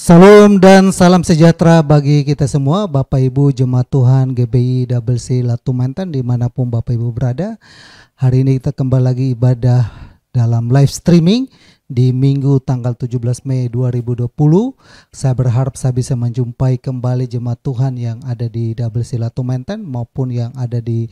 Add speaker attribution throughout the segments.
Speaker 1: Salam dan salam sejahtera bagi kita semua, Bapak Ibu Jemaat Tuhan GBI WC Latu Mantan dimanapun Bapak Ibu berada. Hari ini kita kembali lagi ibadah dalam live streaming di Minggu tanggal 17 Mei 2020. Saya berharap saya bisa menjumpai kembali jemaat Tuhan yang ada di WC Latu Mantan maupun yang ada di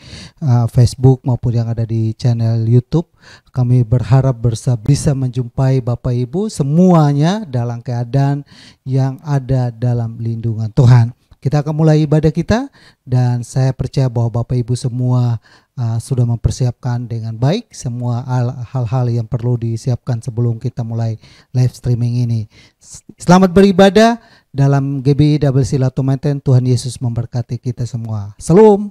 Speaker 1: Facebook maupun yang ada di channel YouTube. Kami berharap bisa menjumpai Bapak Ibu semuanya dalam keadaan yang ada dalam lindungan Tuhan. Kita akan mulai ibadah kita dan saya percaya bahwa Bapak Ibu semua sudah mempersiapkan dengan baik semua hal-hal yang perlu disiapkan sebelum kita mulai live streaming ini. Selamat beribadah dalam GBI WC Latu Mantan. Tuhan Yesus memberkati kita semua. Salam.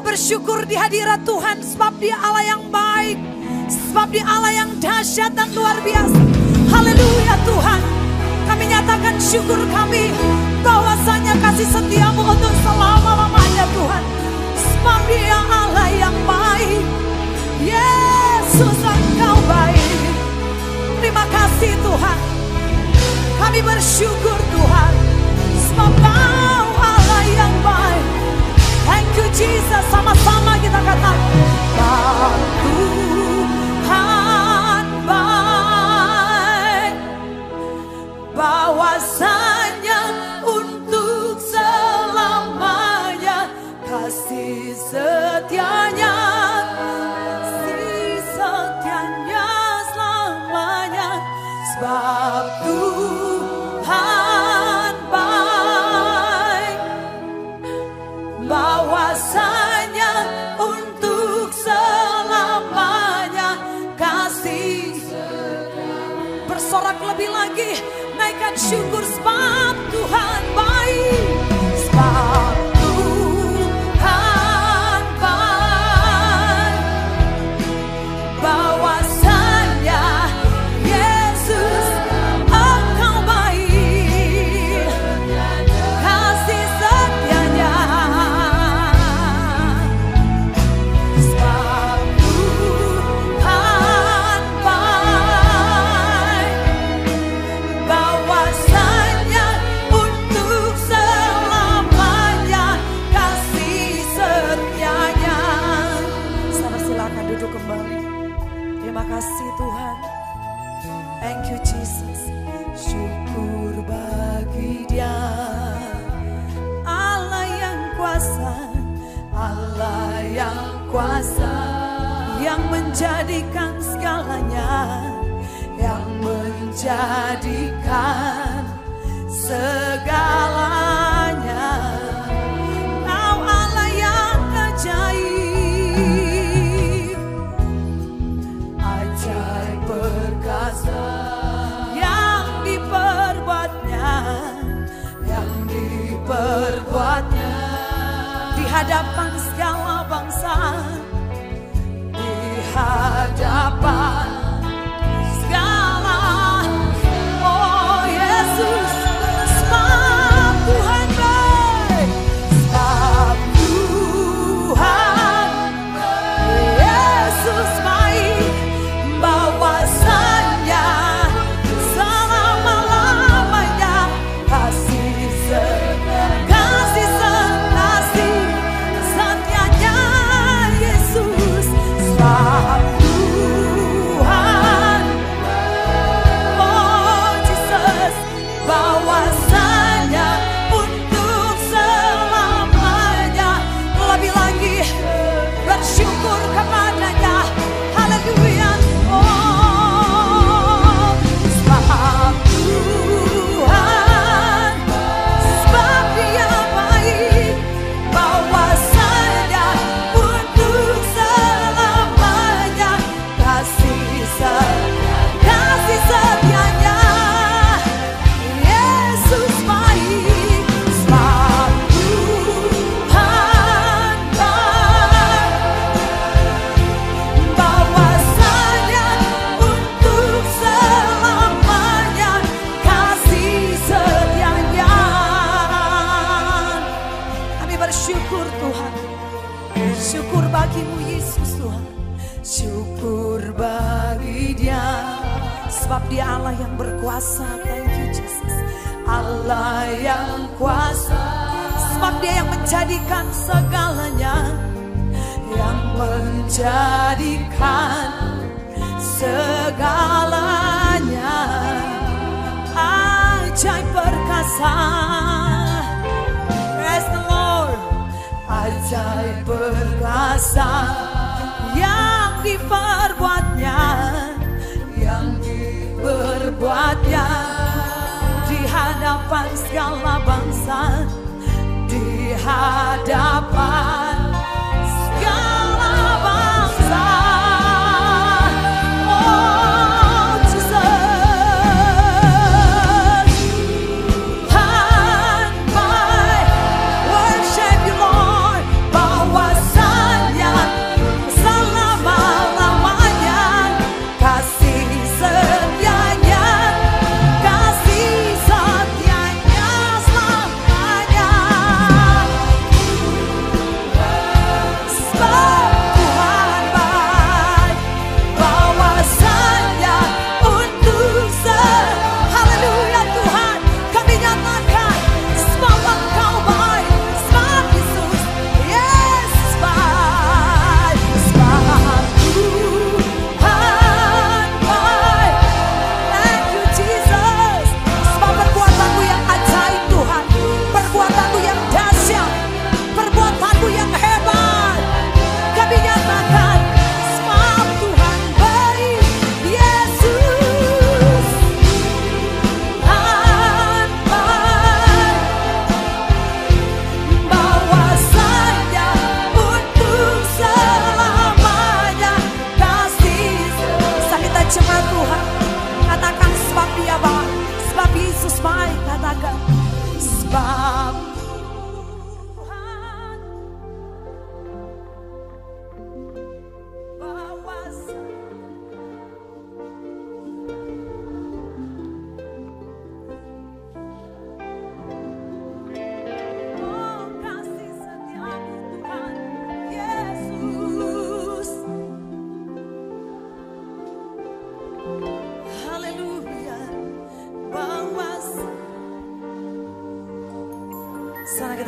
Speaker 2: Bersyukur di hadirat Tuhan sebab Dia Allah yang baik, sebab Dia Allah yang dahsyat dan luar biasa. Haleluya Tuhan, kami nyatakan syukur kami bahwasanya kasih setiamu untuk selama-lamanya Tuhan, sebab Dia Allah yang baik. Yesus naikkan syukur sebab Tuhan baik. Sebab Tuhan baik, bahwasanya Yesus Engkau baik, kasih setianya. Sebab Tuhan baik, bahwasanya untuk selamanya kasih setianya. Saudara silakan duduk kembali. Terima kasih Tuhan. Thank you Jesus. Syukur bagi Dia, Allah yang kuasa, Allah yang kuasa, yang menjadikan segalanya, yang menjadikan segalanya. Kau Allah yang ajaib, ajaib perkasa yang diperbuatnya, yang diperbuatnya di hadapan segala bangsa, di hadapan segala. Oh Yesus, sebab Tuhan baik, sebab Tuhan Yesus baik, bahwasanya selama-lamanya kasih setianya Yesus. Sebab Tuhan, oh Jesus, bahwasanya untuk selamanya. Lebih lagi bersyukur kepadanya. Haleluya. Oh, sebab Tuhan, sebab Dia baik, bahwasanya untuk selamanya kasih setianya. Yesus baik, sebab Tuhan baik, bahwasanya untuk selamanya kasih setianya. Kami bersyukur Tuhan, syukur bagimu Yesus Tuhan, syukur bagi Dia, sebab Dia Allah yang berkuasa. Thank you Jesus, Allah yang kuasa, sebab Dia yang menjadikan segalanya, yang menjadikan segalanya. Ajaib perkasa, praise the Lord. Ajaib perkasa yang diperbuatnya, yang diperbuatnya di hadapan segala bangsa, di hadapan segala bangsa. Oh Jesus, Tuhan baik, worship you Lord, bahwasanya selama-lamanya kasih setianya, kasih setianya selamanya.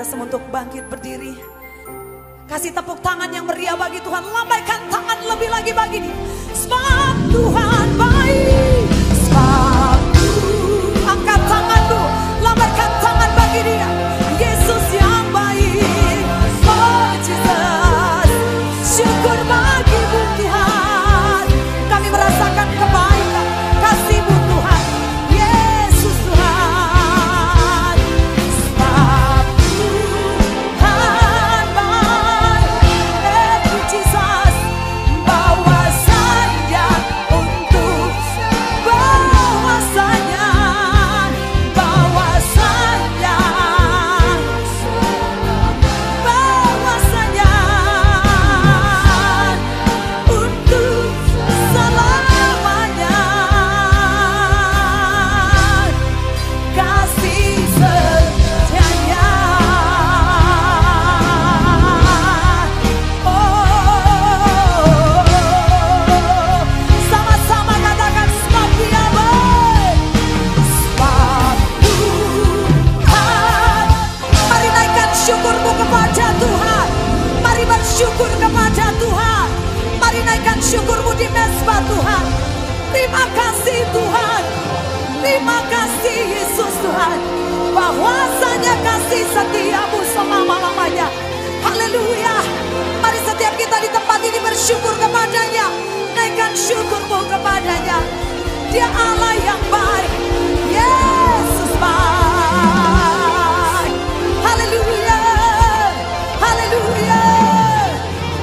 Speaker 2: kita semua untuk bangkit berdiri. Kasih tepuk tangan yang meriah bagi Tuhan. Lambaikan tangan lebih lagi bagi Dia. Sebab Tuhan baik. Sebab angkat tanganmu, lambaikan tangan bagi Dia. Yesus yang baik. Oh Jesus, syukur bagimu Tuhan. Kami merasakan kebaikan kasih-Mu Tuhan. Yesus Tuhan. Sebab Tuhan baik. Thank you Jesus. Bawa saya untuk bawa saya, bawa saya, bawa saya untuk selamanya. Kasih setianya. Oh, sama-sama katakan sebab Dia baik. Sebab Tuhan. Mari naikkan syukurmu kepada Tuhan. Mari bersyukur kepada Tuhan. Mari naikkan syukurmu di mezbah Tuhan. Terima kasih Tuhan. Terima kasih Yesus Tuhan. Bahwasanya kasih setiamu selama-lamanya. Haleluya. Mari setiap kita di tempat ini bersyukur kepadanya. Naikkan syukurmu kepadanya. Dia Allah yang baik. Yesus baik. Haleluya. Haleluya.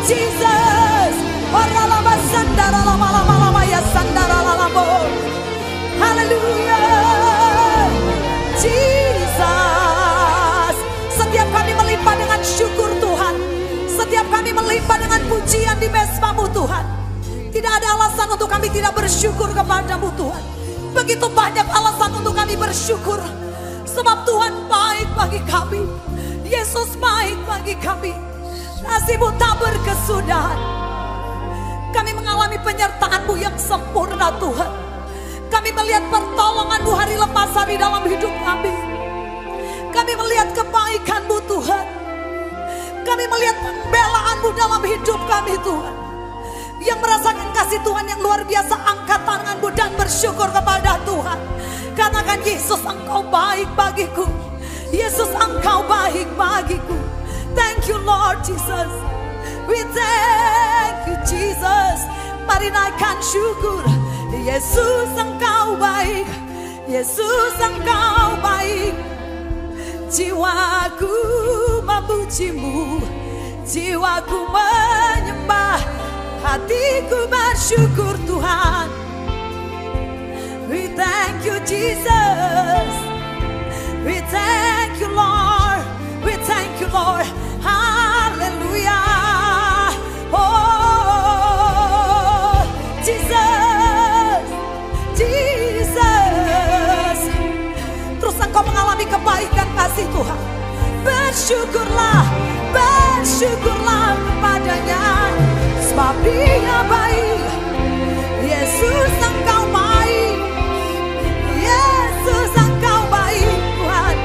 Speaker 2: Jesus. Oralaba sandara lama-lama ya sandara lalabo. Haleluya. Jesus. Setiap kami melimpah dengan syukur Tuhan. Setiap kami melimpah dengan pujian di mezbah-Mu Tuhan. Tidak ada alasan untuk kami tidak bersyukur kepadamu Tuhan. Begitu banyak alasan untuk kami bersyukur. Sebab Tuhan baik bagi kami. Yesus baik bagi kami. Kasih-Mu tak berkesudahan. Kami mengalami penyertaan-Mu yang sempurna Tuhan. Kami melihat pertolongan-Mu hari lepas hari dalam hidup kami. Kami melihat kebaikan-Mu Tuhan. Kami melihat pembelaan-Mu dalam hidup kami Tuhan. Yang merasakan kasih Tuhan yang luar biasa, angkat tanganmu dan bersyukur kepada Tuhan. Katakan, Yesus Engkau baik bagiku. Yesus Engkau baik bagiku. Thank you Lord Jesus. We thank you Jesus. Mari naikkan syukur. Yesus Engkau baik. Yesus Engkau baik. Jiwaku memuji-Mu, jiwaku menyembah, hatiku bersyukur Tuhan. We thank you Jesus. We thank you Lord. We thank you Lord. Hallelujah. Oh Jesus, Jesus. Terus engkau mengalami kebaikan kasih Tuhan. Bersyukurlah, bersyukurlah kepadanya. Sebab Dia baik. Yesus Engkau baik. Yesus Engkau baik Tuhan.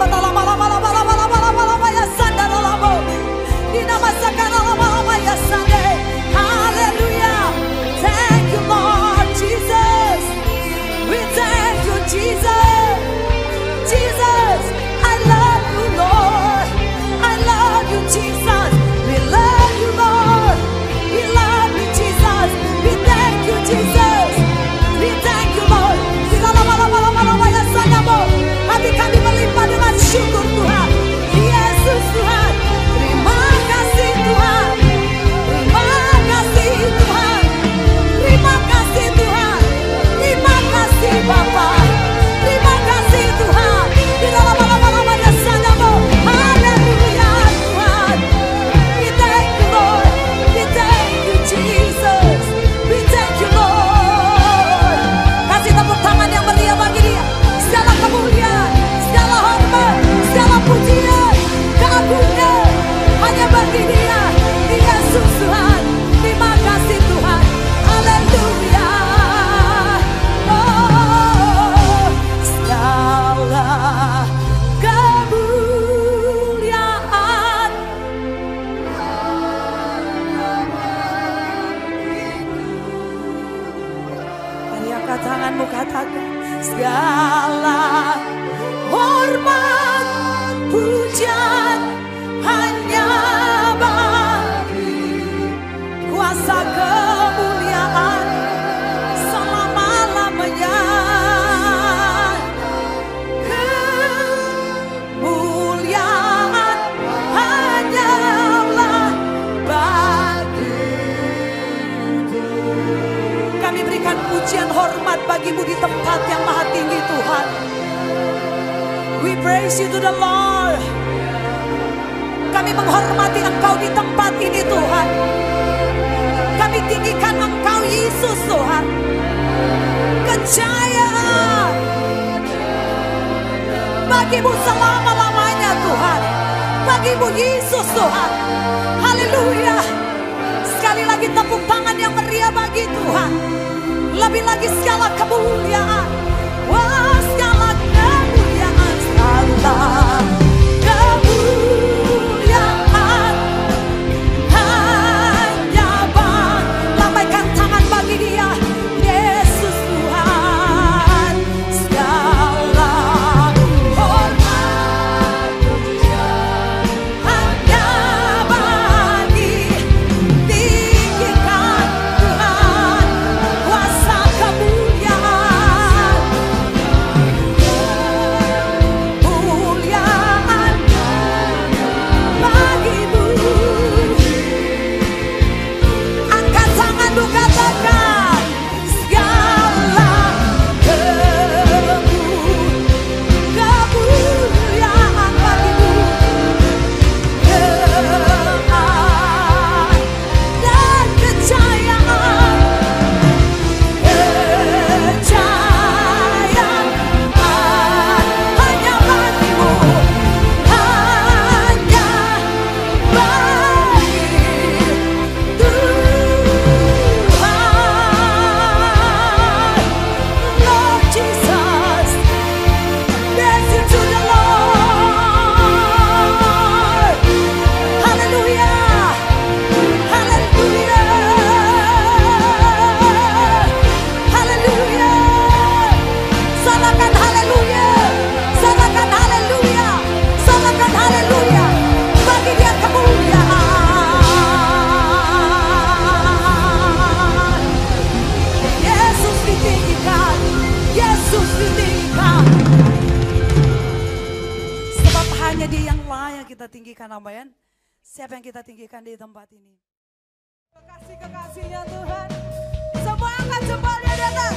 Speaker 2: Lama-lama ya sandal lama. Dinamasakan lama-lama ya sandal. Hallelujah. Thank you Lord Jesus. We thank you Jesus. Jesus, I love you Lord. I love you Jesus. We love you Lord. Angkat tanganmu, katakan segala hormat pujian hanya bagi kuasa kemuliaan selama-lamanya. Kemuliaan hanyalah bagimu. Kami berikan pujian hormat bagimu di tempat yang maha tinggi, Tuhan. We praise you to the Lord. Kami menghormati Engkau di tempat ini, Tuhan. Kami tinggikan Engkau, Yesus, Tuhan. Kejayaan bagimu selama-lamanya, Tuhan. Bagimu, Yesus, Tuhan. Haleluya. Sekali lagi tepuk tangan yang meriah bagi Tuhan. Lebih lagi segala kemuliaan. Wah, segala kemuliaan, segala kemuliaan hanya Bang. Lambaikan tangan bagi Dia, Yesus Tuhan. Segala hormat pujian hanya bagi, tinggikan Tuhan kuasa kemuliaan. Kemuliaan bagimu. Angkat tanganmu, katakan segala kemuliaan bagimu. Kemuliaan dan kejayaan, kejayaan hanya bagimu, hanya bagi Tuhan. Lord Jesus, bless you to the Lord. Hallelujah, hallelujah, hallelujah. Sorakan haleluya, sorakan haleluya, sorakan haleluya. Bagi Dia kemuliaan. Yesus ditinggikan, Yesus ditinggikan. Sebab hanya Dia yang layak kita tinggikan, amin. Siapa yang kita tinggikan di tempat ini? Kekasih-kekasihnya Tuhan. Semua angkat jempolnya di atas.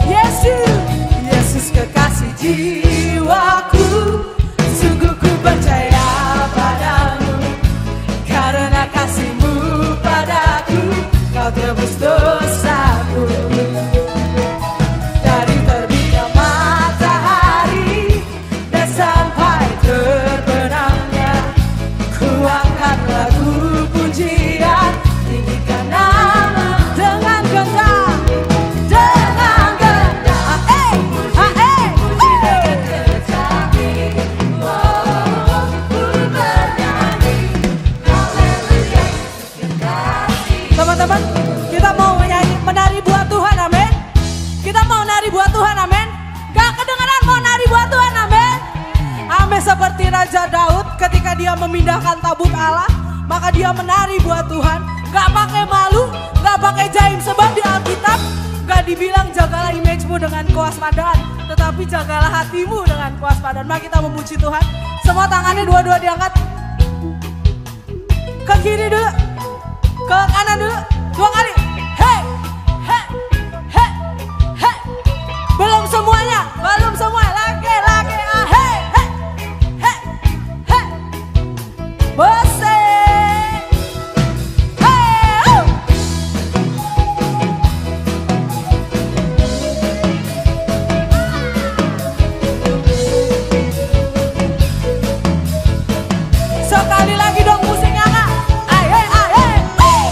Speaker 2: Yesus, Yesus kekasih jiwaku, sungguh ku percaya padamu. Karena kasih-Mu padaku, Kau tebus dosaku. Dari terbitnya matahari dan sampai terbenamnya, ku angkat lagu pujian, tinggikan nama dengan genggam, dengan genggam. Puji dengan kecapi, oh, ku bernyanyi, haleluya, kekasih. Teman-teman, kita mau menari buat Tuhan, amin. Kita mau nari buat Tuhan, amin. Gak kedengaran mau nari buat Tuhan, amin. Amin, seperti Raja Daud ketika dia memindahkan tabut Allah, maka dia menari buat Tuhan. Gak pakai malu, gak pakai jaim, sebab di Alkitab gak dibilang jagalah image-mu dengan kewaspadaan, tetapi jagalah hatimu dengan kewaspadaan. Mari kita memuji Tuhan. Semua tangannya dua-dua diangkat. Ke kiri dulu, ke kanan dulu, 2 kali. Hey, hey, hey, hey. Belum semuanya, belum semua. Lagi, hey, hey, hey, hey. Bose. Hey, sekali lagi dong musiknya, Kak. Aye, aye, aye.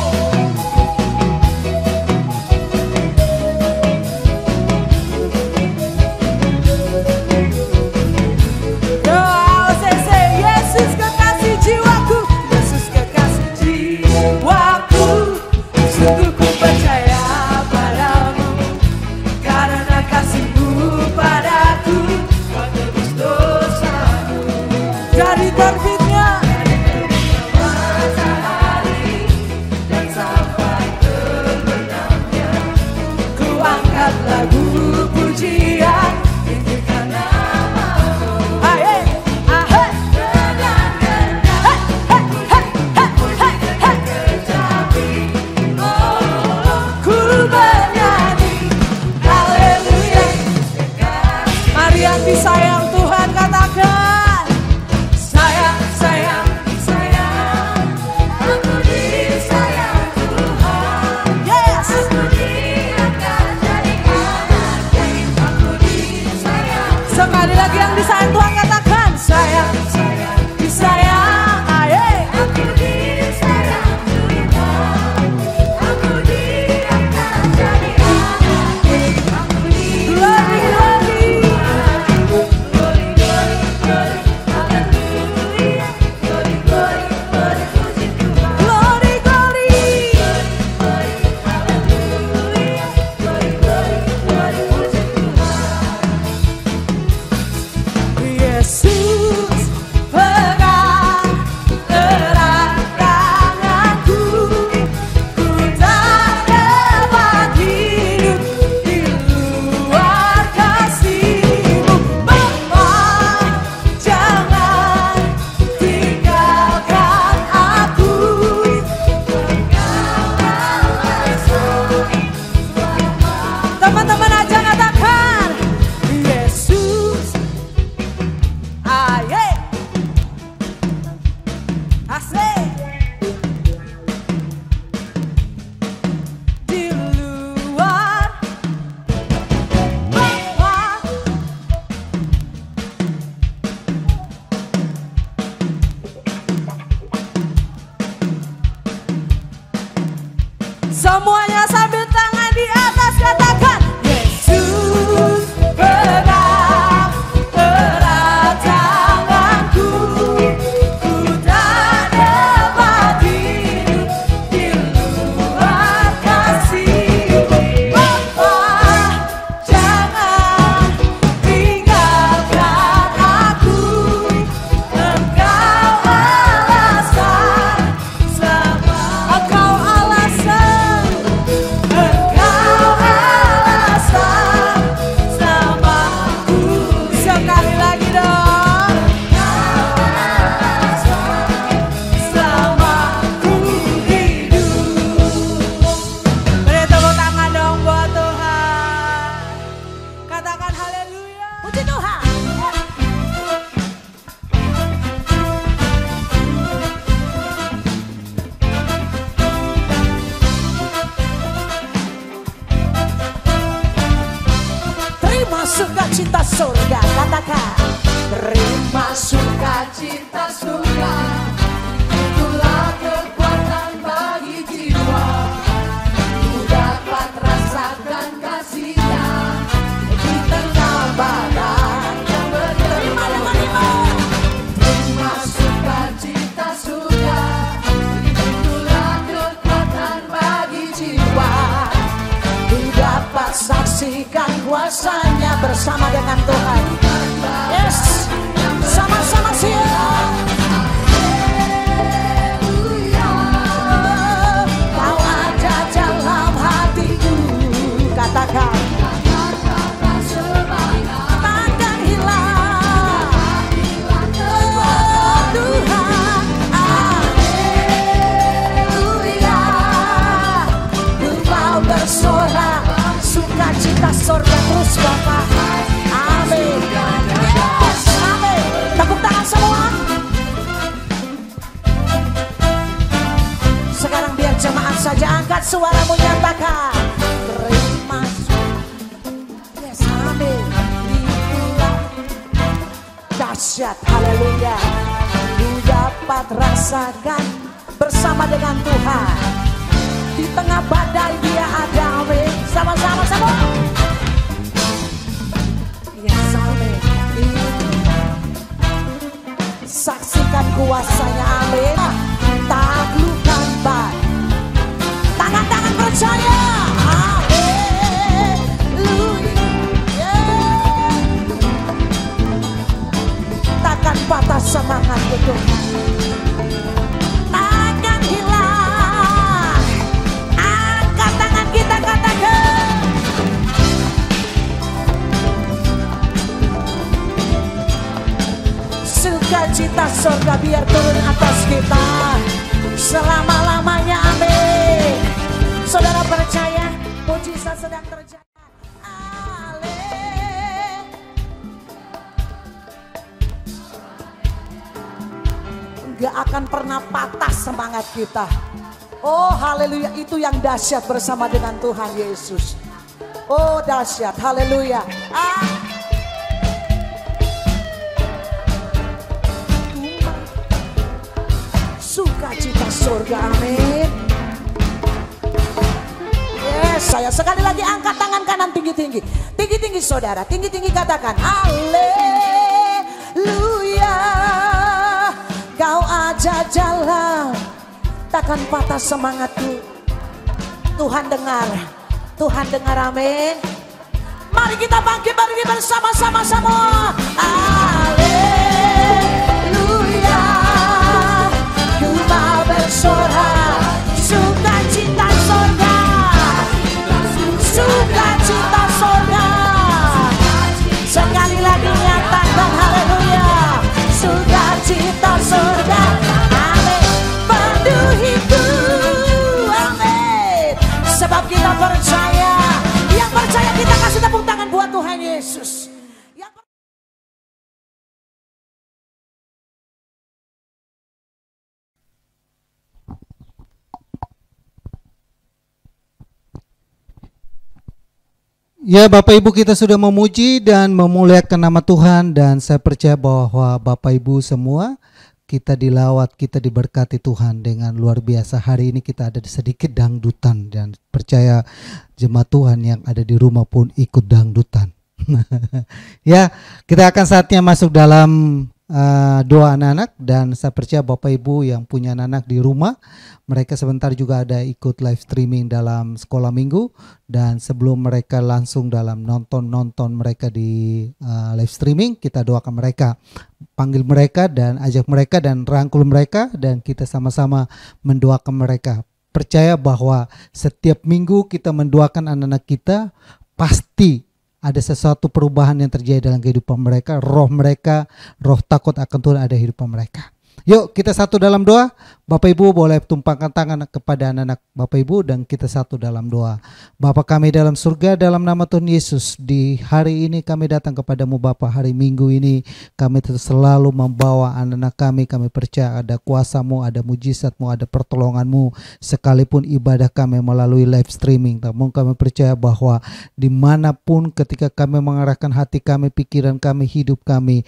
Speaker 2: terbitnya. Ku angkat lagu pujian, tinggikan namamu. Ku bernyanyi haleluya. Mari yang disayang Tuhan katakan, sayang, sayang, sayang, aku disayang Tuhan. Yes. Aku diangkat jadi anaknya, aku disayang. Sekali lagi yang disayang Tuhan katakan, sayang, sayang, disayang. Aku disayang Tuhan. Aku diangkat jadi anaknya, aku disayang. Yesus pegang erat tanganku, ku tak dapat hidup di luar kasih-Mu. Bapa, jangan tinggalkan aku. Teman-teman aja katakan, Yesus. Aye, asik. Di luar Bapa, semuanya sambil tangan di atas katakan, Yesus pegang erat tanganku, ku tak dapat hidup di luar kasih-Mu. Bapa, jangan tinggalkan aku. Engkau alasan selama, Engkau alasan, Engkau alasan selamaku. Sekali lagi dong. Engkau alasan selamaku hidup. Beri tepuk tangan dong buat Tuhan. Katakan haleluya. Puji Tuhan. Terima sukacita surga, katakan. Terima sukacita surga, itulah kekuatan bagi jiwa. Ku dapat rasakan kasih-Nya di tengah badai yang bergema. Terima sukacita surga, itulah kekuatan bagi jiwa. Ku dapat saksikan kuasa-Nya bersama dengan Tuhan. Yes, sama-sama siap. Kau ada dalam hatiku, katakan. Takkan hilang. Oh, Tuhan, haleluya. Ku mau bersorak, sukacita surga terus Bapa. Amin. Yes, amin. Tepuk tangan semua. Sekarang biar jemaat saja angkat suaramu nyatakan. Terima yes, amin. Itulah dahsyat, haleluya. Ku dapat rasakan bersama dengan Tuhan. Di tengah badai Dia ada, amin. Sama-sama semua. Yes, amin. Saksikan kuasa-Nya, amin. Taklukkan badai. Tangan-tangan percaya, haleluya. Takkan patah semangat itu. Sukacita surga biar turun atas kita selama-lamanya, amin. Saudara percaya mujizat sedang terjadi. Gak akan pernah patah semangat kita. Oh haleluya, itu yang dahsyat bersama dengan Tuhan Yesus. Oh dahsyat, haleluya. Sukacita surga, amin. Yes, saya sekali lagi angkat tangan kanan tinggi-tinggi. Tinggi-tinggi saudara, tinggi-tinggi katakan haleluya. Kau aja jalan, takkan patah semangatku. Tuhan dengar, Tuhan dengar, amin. Mari kita bangkit, mari bersama-sama semua. Haleluya. Ku mau bersorak, sukacita surga, sukacita surga. Sekali lagi nyatakan haleluya. Sukacita surga, amin. Penuhiku, amin. Sebab kita percaya. Yang percaya kita kasih tepuk tangan buat Tuhan Yesus.
Speaker 1: Ya Bapak Ibu, kita sudah memuji dan memuliakan nama Tuhan, dan saya percaya bahwa Bapak Ibu semua kita dilawat, kita diberkati Tuhan dengan luar biasa. Hari ini kita ada sedikit dangdutan, dan percaya jemaat Tuhan yang ada di rumah pun ikut dangdutan. Ya, kita akan saatnya masuk dalam doa anak-anak, dan saya percaya Bapak Ibu yang punya anak-anak di rumah, mereka sebentar juga ada ikut live streaming dalam sekolah minggu, dan sebelum mereka langsung dalam nonton mereka di live streaming, kita doakan mereka, panggil mereka dan ajak mereka dan rangkul mereka, dan kita sama-sama mendoakan mereka. Percaya bahwa setiap minggu kita mendoakan anak-anak kita, pasti ada sesuatu perubahan yang terjadi dalam kehidupan mereka, roh takut akan Tuhan ada di hidupan mereka. Yuk kita satu dalam doa. Bapak Ibu boleh tumpangkan tangan kepada anak-anak Bapak Ibu dan kita satu dalam doa. Bapa kami dalam surga, dalam nama Tuhan Yesus, di hari ini kami datang kepadamu Bapa. Hari Minggu ini kami selalu membawa anak-anak kami. Kami percaya ada kuasa-Mu, ada mujizat-Mu, ada pertolongan-Mu. Sekalipun ibadah kami melalui live streaming, namun kami percaya bahwa dimanapun ketika kami mengarahkan hati kami, pikiran kami, hidup kami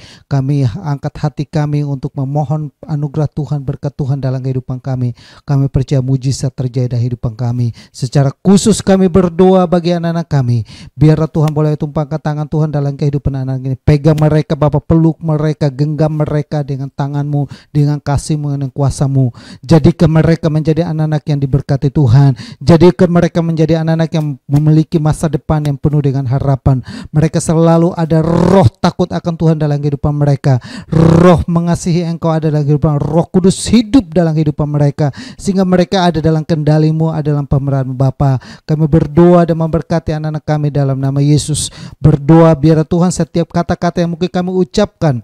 Speaker 1: angkat hati kami untuk memohon anugerah Tuhan, berkat Tuhan dalam kehidupan kami. Kami percaya mujizat terjadi dalam kehidupan kami. Secara khusus kami berdoa bagi anak-anak kami. Biarlah Tuhan boleh tumpangkan tangan Tuhan dalam kehidupan anak-anak ini. Pegang mereka Bapa, peluk mereka, genggam mereka dengan tangan-Mu, dengan kasih-Mu, dengan kuasa-Mu. Jadikan mereka menjadi anak-anak yang diberkati Tuhan. Jadikan mereka menjadi anak-anak yang memiliki masa depan yang penuh dengan harapan. Mereka selalu ada roh takut akan Tuhan dalam kehidupan mereka. Roh mengasihi Engkau ada dalam kehidupan. Roh Kudus hidup dalam kehidupan mereka, sehingga mereka ada dalam kendali-Mu, ada dalam pemeliharaan Bapa. Kami berdoa dan memberkati anak-anak kami dalam nama Yesus. Berdoa biar Tuhan setiap kata-kata yang mungkin kami ucapkan,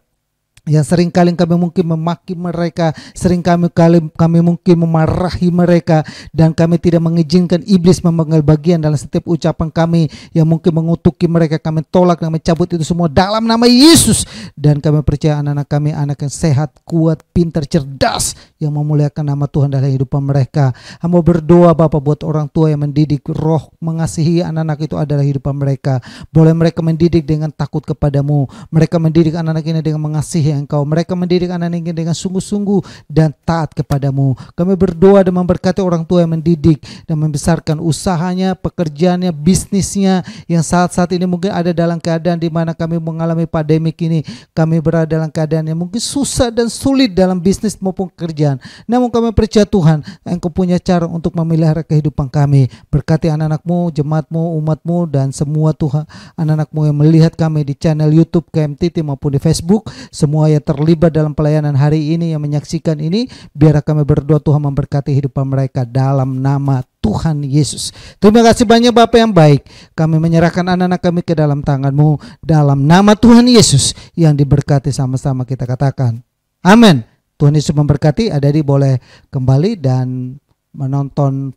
Speaker 1: yang seringkali kami mungkin memaki mereka, seringkali kami mungkin memarahi mereka, dan kami tidak mengizinkan iblis memegang bagian dalam setiap ucapan kami yang mungkin mengutuki mereka. Kami tolak dan cabut itu semua dalam nama Yesus. Dan kami percaya anak-anak kami anak yang sehat, kuat, pintar, cerdas, yang memuliakan nama Tuhan dalam kehidupan mereka. Hamba berdoa Bapa buat orang tua yang mendidik roh mengasihi anak-anak itu adalah kehidupan mereka. Boleh mereka mendidik dengan takut kepadamu. Mereka mendidik anak-anak ini dengan mengasihi Engkau. Mereka mendidik anak-anak ini dengan sungguh-sungguh dan taat kepadamu. Kami berdoa dan memberkati orang tua yang mendidik dan membesarkan usahanya, pekerjaannya, bisnisnya, yang saat-saat ini mungkin ada dalam keadaan di mana kami mengalami pandemik ini. Kami berada dalam keadaan yang mungkin susah dan sulit dalam bisnis maupun pekerjaan. Namun kami percaya Tuhan, Engkau punya cara untuk memelihara kehidupan kami. Berkati anak-anak-Mu, jemaat-Mu, umat-Mu, dan semua Tuhan anak-anak-Mu yang melihat kami di channel YouTube KMTT maupun di Facebook. Semua yang terlibat dalam pelayanan hari ini, yang menyaksikan ini, biar kami berdoa Tuhan memberkati hidupan mereka dalam nama Tuhan Yesus. Terima kasih banyak Bapa yang baik. Kami menyerahkan anak-anak kami ke dalam tangan-Mu dalam nama Tuhan Yesus, yang diberkati sama-sama kita katakan Amin. Tuhan Yesus memberkati. Adik-adik boleh kembali dan menonton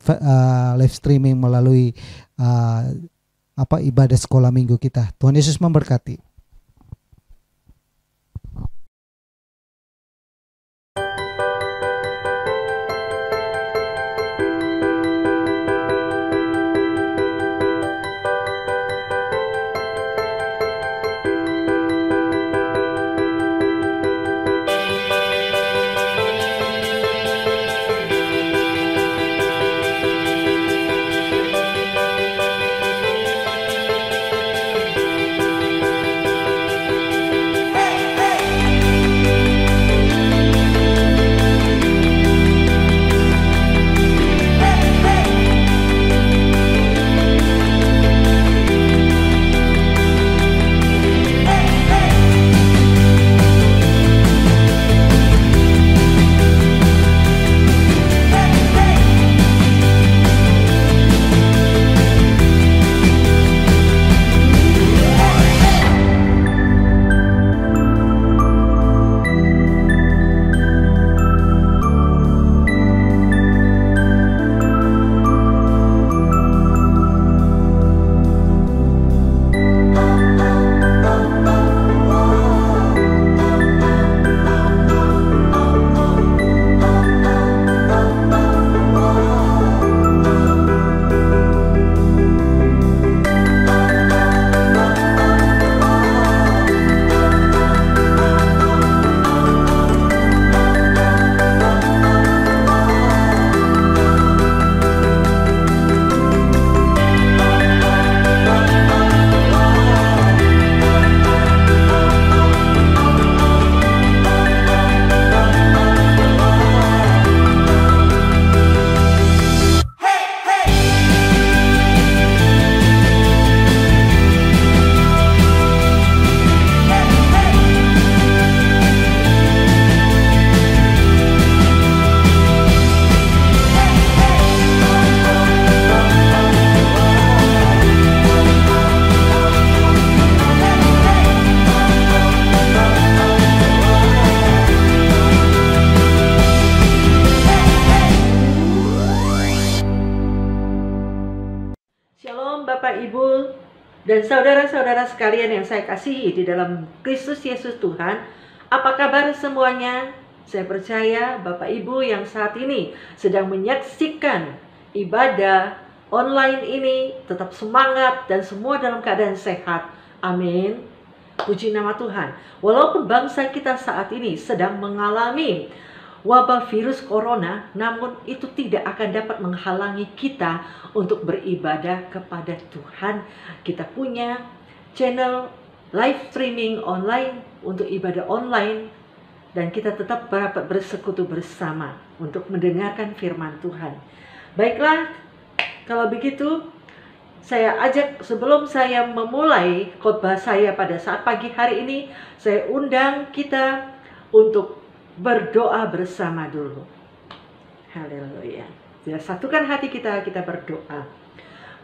Speaker 1: live streaming melalui ibadah sekolah minggu kita. Tuhan Yesus memberkati.
Speaker 3: Dan saudara-saudara sekalian yang saya kasihi di dalam Kristus Yesus Tuhan, apa kabar semuanya? Saya percaya Bapak Ibu yang saat ini sedang menyaksikan ibadah online ini tetap semangat dan semua dalam keadaan sehat. Amin. Puji nama Tuhan. Walaupun bangsa kita saat ini sedang mengalami wabah virus corona, namun itu tidak akan dapat menghalangi kita untuk beribadah kepada Tuhan. Kita punya channel live streaming online untuk ibadah online, dan kita tetap dapat bersekutu bersama untuk mendengarkan firman Tuhan. Baiklah, kalau begitu saya ajak, sebelum saya memulai khotbah saya pada saat pagi hari ini, saya undang kita untuk berdoa bersama dulu. Haleluya. Ya, satukan hati kita berdoa.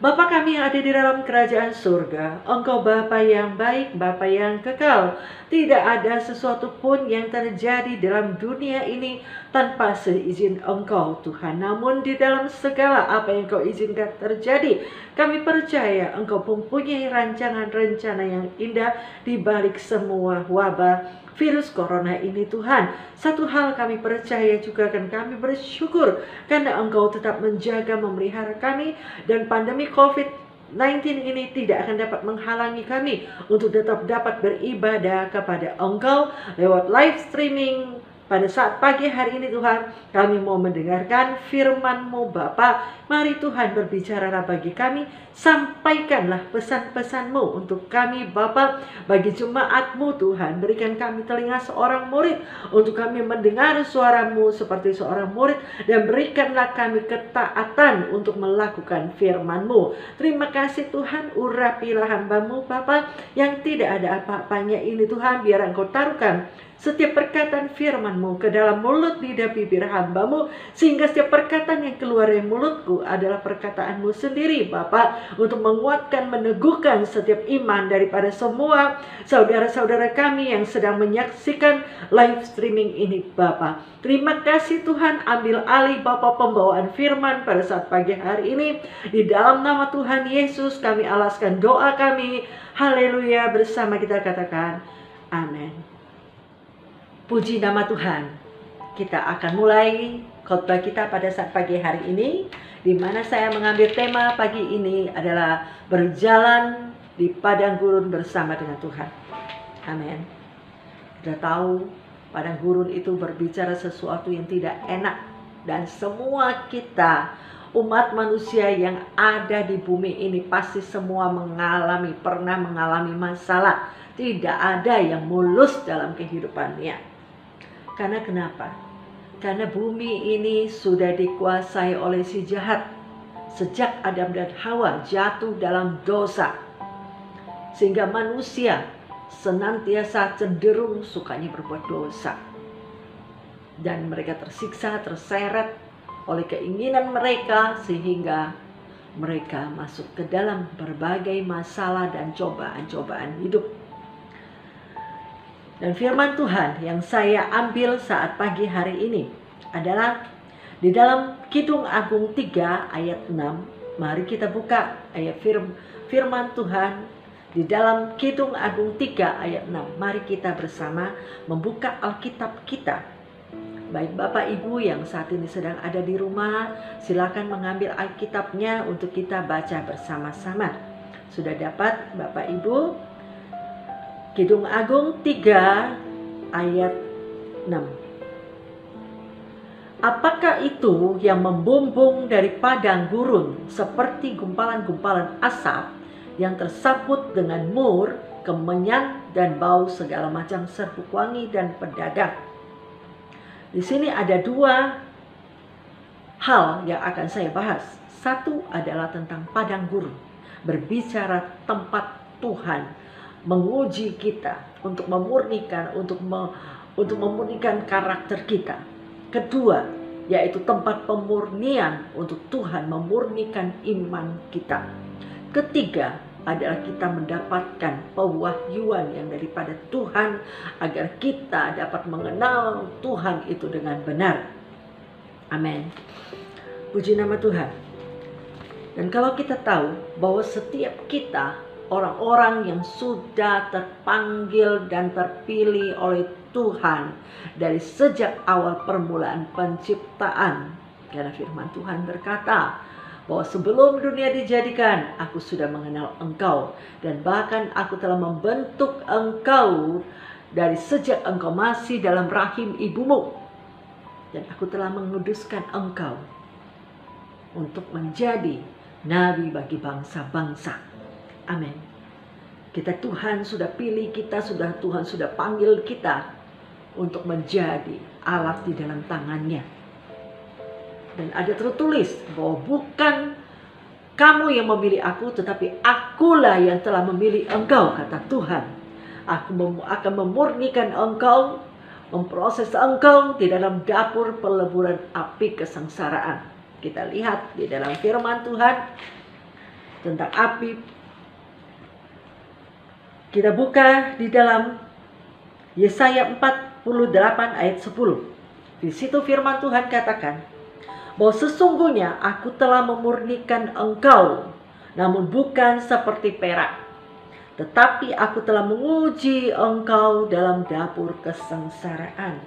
Speaker 3: Bapa kami yang ada di dalam kerajaan surga, Engkau Bapa yang baik, Bapa yang kekal. Tidak ada sesuatu pun yang terjadi dalam dunia ini tanpa seizin Engkau, Tuhan. Namun di dalam segala apa yang Engkau izinkan terjadi, kami percaya Engkau mempunyai rancangan-rencana yang indah di balik semua wabah virus corona ini, Tuhan. Satu hal kami percaya juga, dan kami bersyukur karena Engkau tetap menjaga, memelihara kami, dan pandemi COVID-19 ini tidak akan dapat menghalangi kami untuk tetap dapat beribadah kepada Engkau lewat live streaming. Pada saat pagi hari ini, Tuhan, kami mau mendengarkan firman-Mu, Bapa. Mari Tuhan berbicaralah bagi kami, sampaikanlah pesan-pesan-Mu untuk kami, Bapa. Bagi jemaat-Mu, Tuhan, berikan kami telinga seorang murid untuk kami mendengar suara-Mu seperti seorang murid, dan berikanlah kami ketaatan untuk melakukan firman-Mu. Terima kasih Tuhan, urapilah hamba-Mu, Bapa, yang tidak ada apa-apanya ini, Tuhan, biar Engkau taruhkan setiap perkataan firman-Mu firman-Mu ke dalam mulut lidah bibir hamba-Mu, sehingga setiap perkataan yang keluar dari mulutku adalah perkataan-Mu sendiri Bapa, untuk menguatkan, meneguhkan setiap iman daripada semua saudara-saudara kami yang sedang menyaksikan live streaming ini Bapa. Terima kasih Tuhan, ambil alih Bapa pembawaan firman pada saat pagi hari ini. Di dalam nama Tuhan Yesus kami alaskan doa kami. Haleluya, bersama kita katakan amin. Puji nama Tuhan. Kita akan mulai khotbah kita pada saat pagi hari ini, di mana saya mengambil tema pagi ini adalah berjalan di padang gurun bersama dengan Tuhan. Amin. Kita tahu padang gurun itu berbicara sesuatu yang tidak enak, dan semua kita umat manusia yang ada di bumi ini pasti semua pernah mengalami masalah. Tidak ada yang mulus dalam kehidupannya. Karena kenapa? Karena bumi ini sudah dikuasai oleh si jahat. Sejak Adam dan Hawa jatuh dalam dosa, sehingga manusia senantiasa cenderung sukanya berbuat dosa. Dan mereka tersiksa, terseret oleh keinginan mereka, sehingga mereka masuk ke dalam berbagai masalah dan cobaan-cobaan hidup. Dan firman Tuhan yang saya ambil saat pagi hari ini adalah di dalam Kidung Agung 3 ayat 6. Mari kita buka ayat firman Tuhan di dalam Kidung Agung 3 ayat 6. Mari kita bersama membuka Alkitab kita. Baik Bapak Ibu yang saat ini sedang ada di rumah, silakan mengambil Alkitabnya untuk kita baca bersama-sama. Sudah dapat Bapak Ibu? Kidung Agung 3 ayat 6. Apakah itu yang membumbung dari padang gurun seperti gumpalan-gumpalan asap yang tersaput dengan mur, kemenyan dan bau segala macam serbuk wangi dan pedagang? Di sini ada dua hal yang akan saya bahas. Satu adalah tentang padang gurun, berbicara tempat Tuhan menguji kita untuk memurnikan, untuk memurnikan karakter kita. Kedua, yaitu tempat pemurnian untuk Tuhan memurnikan iman kita. Ketiga adalah kita mendapatkan pewahyuan yang daripada Tuhan agar kita dapat mengenal Tuhan itu dengan benar. Amin. Puji nama Tuhan. Dan kalau kita tahu bahwa setiap kita orang-orang yang sudah terpanggil dan terpilih oleh Tuhan dari sejak awal permulaan penciptaan. Karena firman Tuhan berkata bahwa sebelum dunia dijadikan, aku sudah mengenal engkau. Dan bahkan aku telah membentuk engkau dari sejak engkau masih dalam rahim ibumu. Dan aku telah menguduskan engkau untuk menjadi nabi bagi bangsa-bangsa. Amin. Tuhan sudah pilih kita, Tuhan sudah panggil kita untuk menjadi alat di dalam tangannya. Dan ada tertulis bahwa bukan kamu yang memilih aku, tetapi akulah yang telah memilih engkau, kata Tuhan. Aku akan memurnikan engkau, memproses engkau di dalam dapur peleburan api kesengsaraan. Kita lihat di dalam firman Tuhan tentang api. Kita buka di dalam Yesaya 48 ayat 10. Di situ firman Tuhan katakan bahwa sesungguhnya aku telah memurnikan engkau, namun bukan seperti perak. Tetapi aku telah menguji engkau dalam dapur kesengsaraan.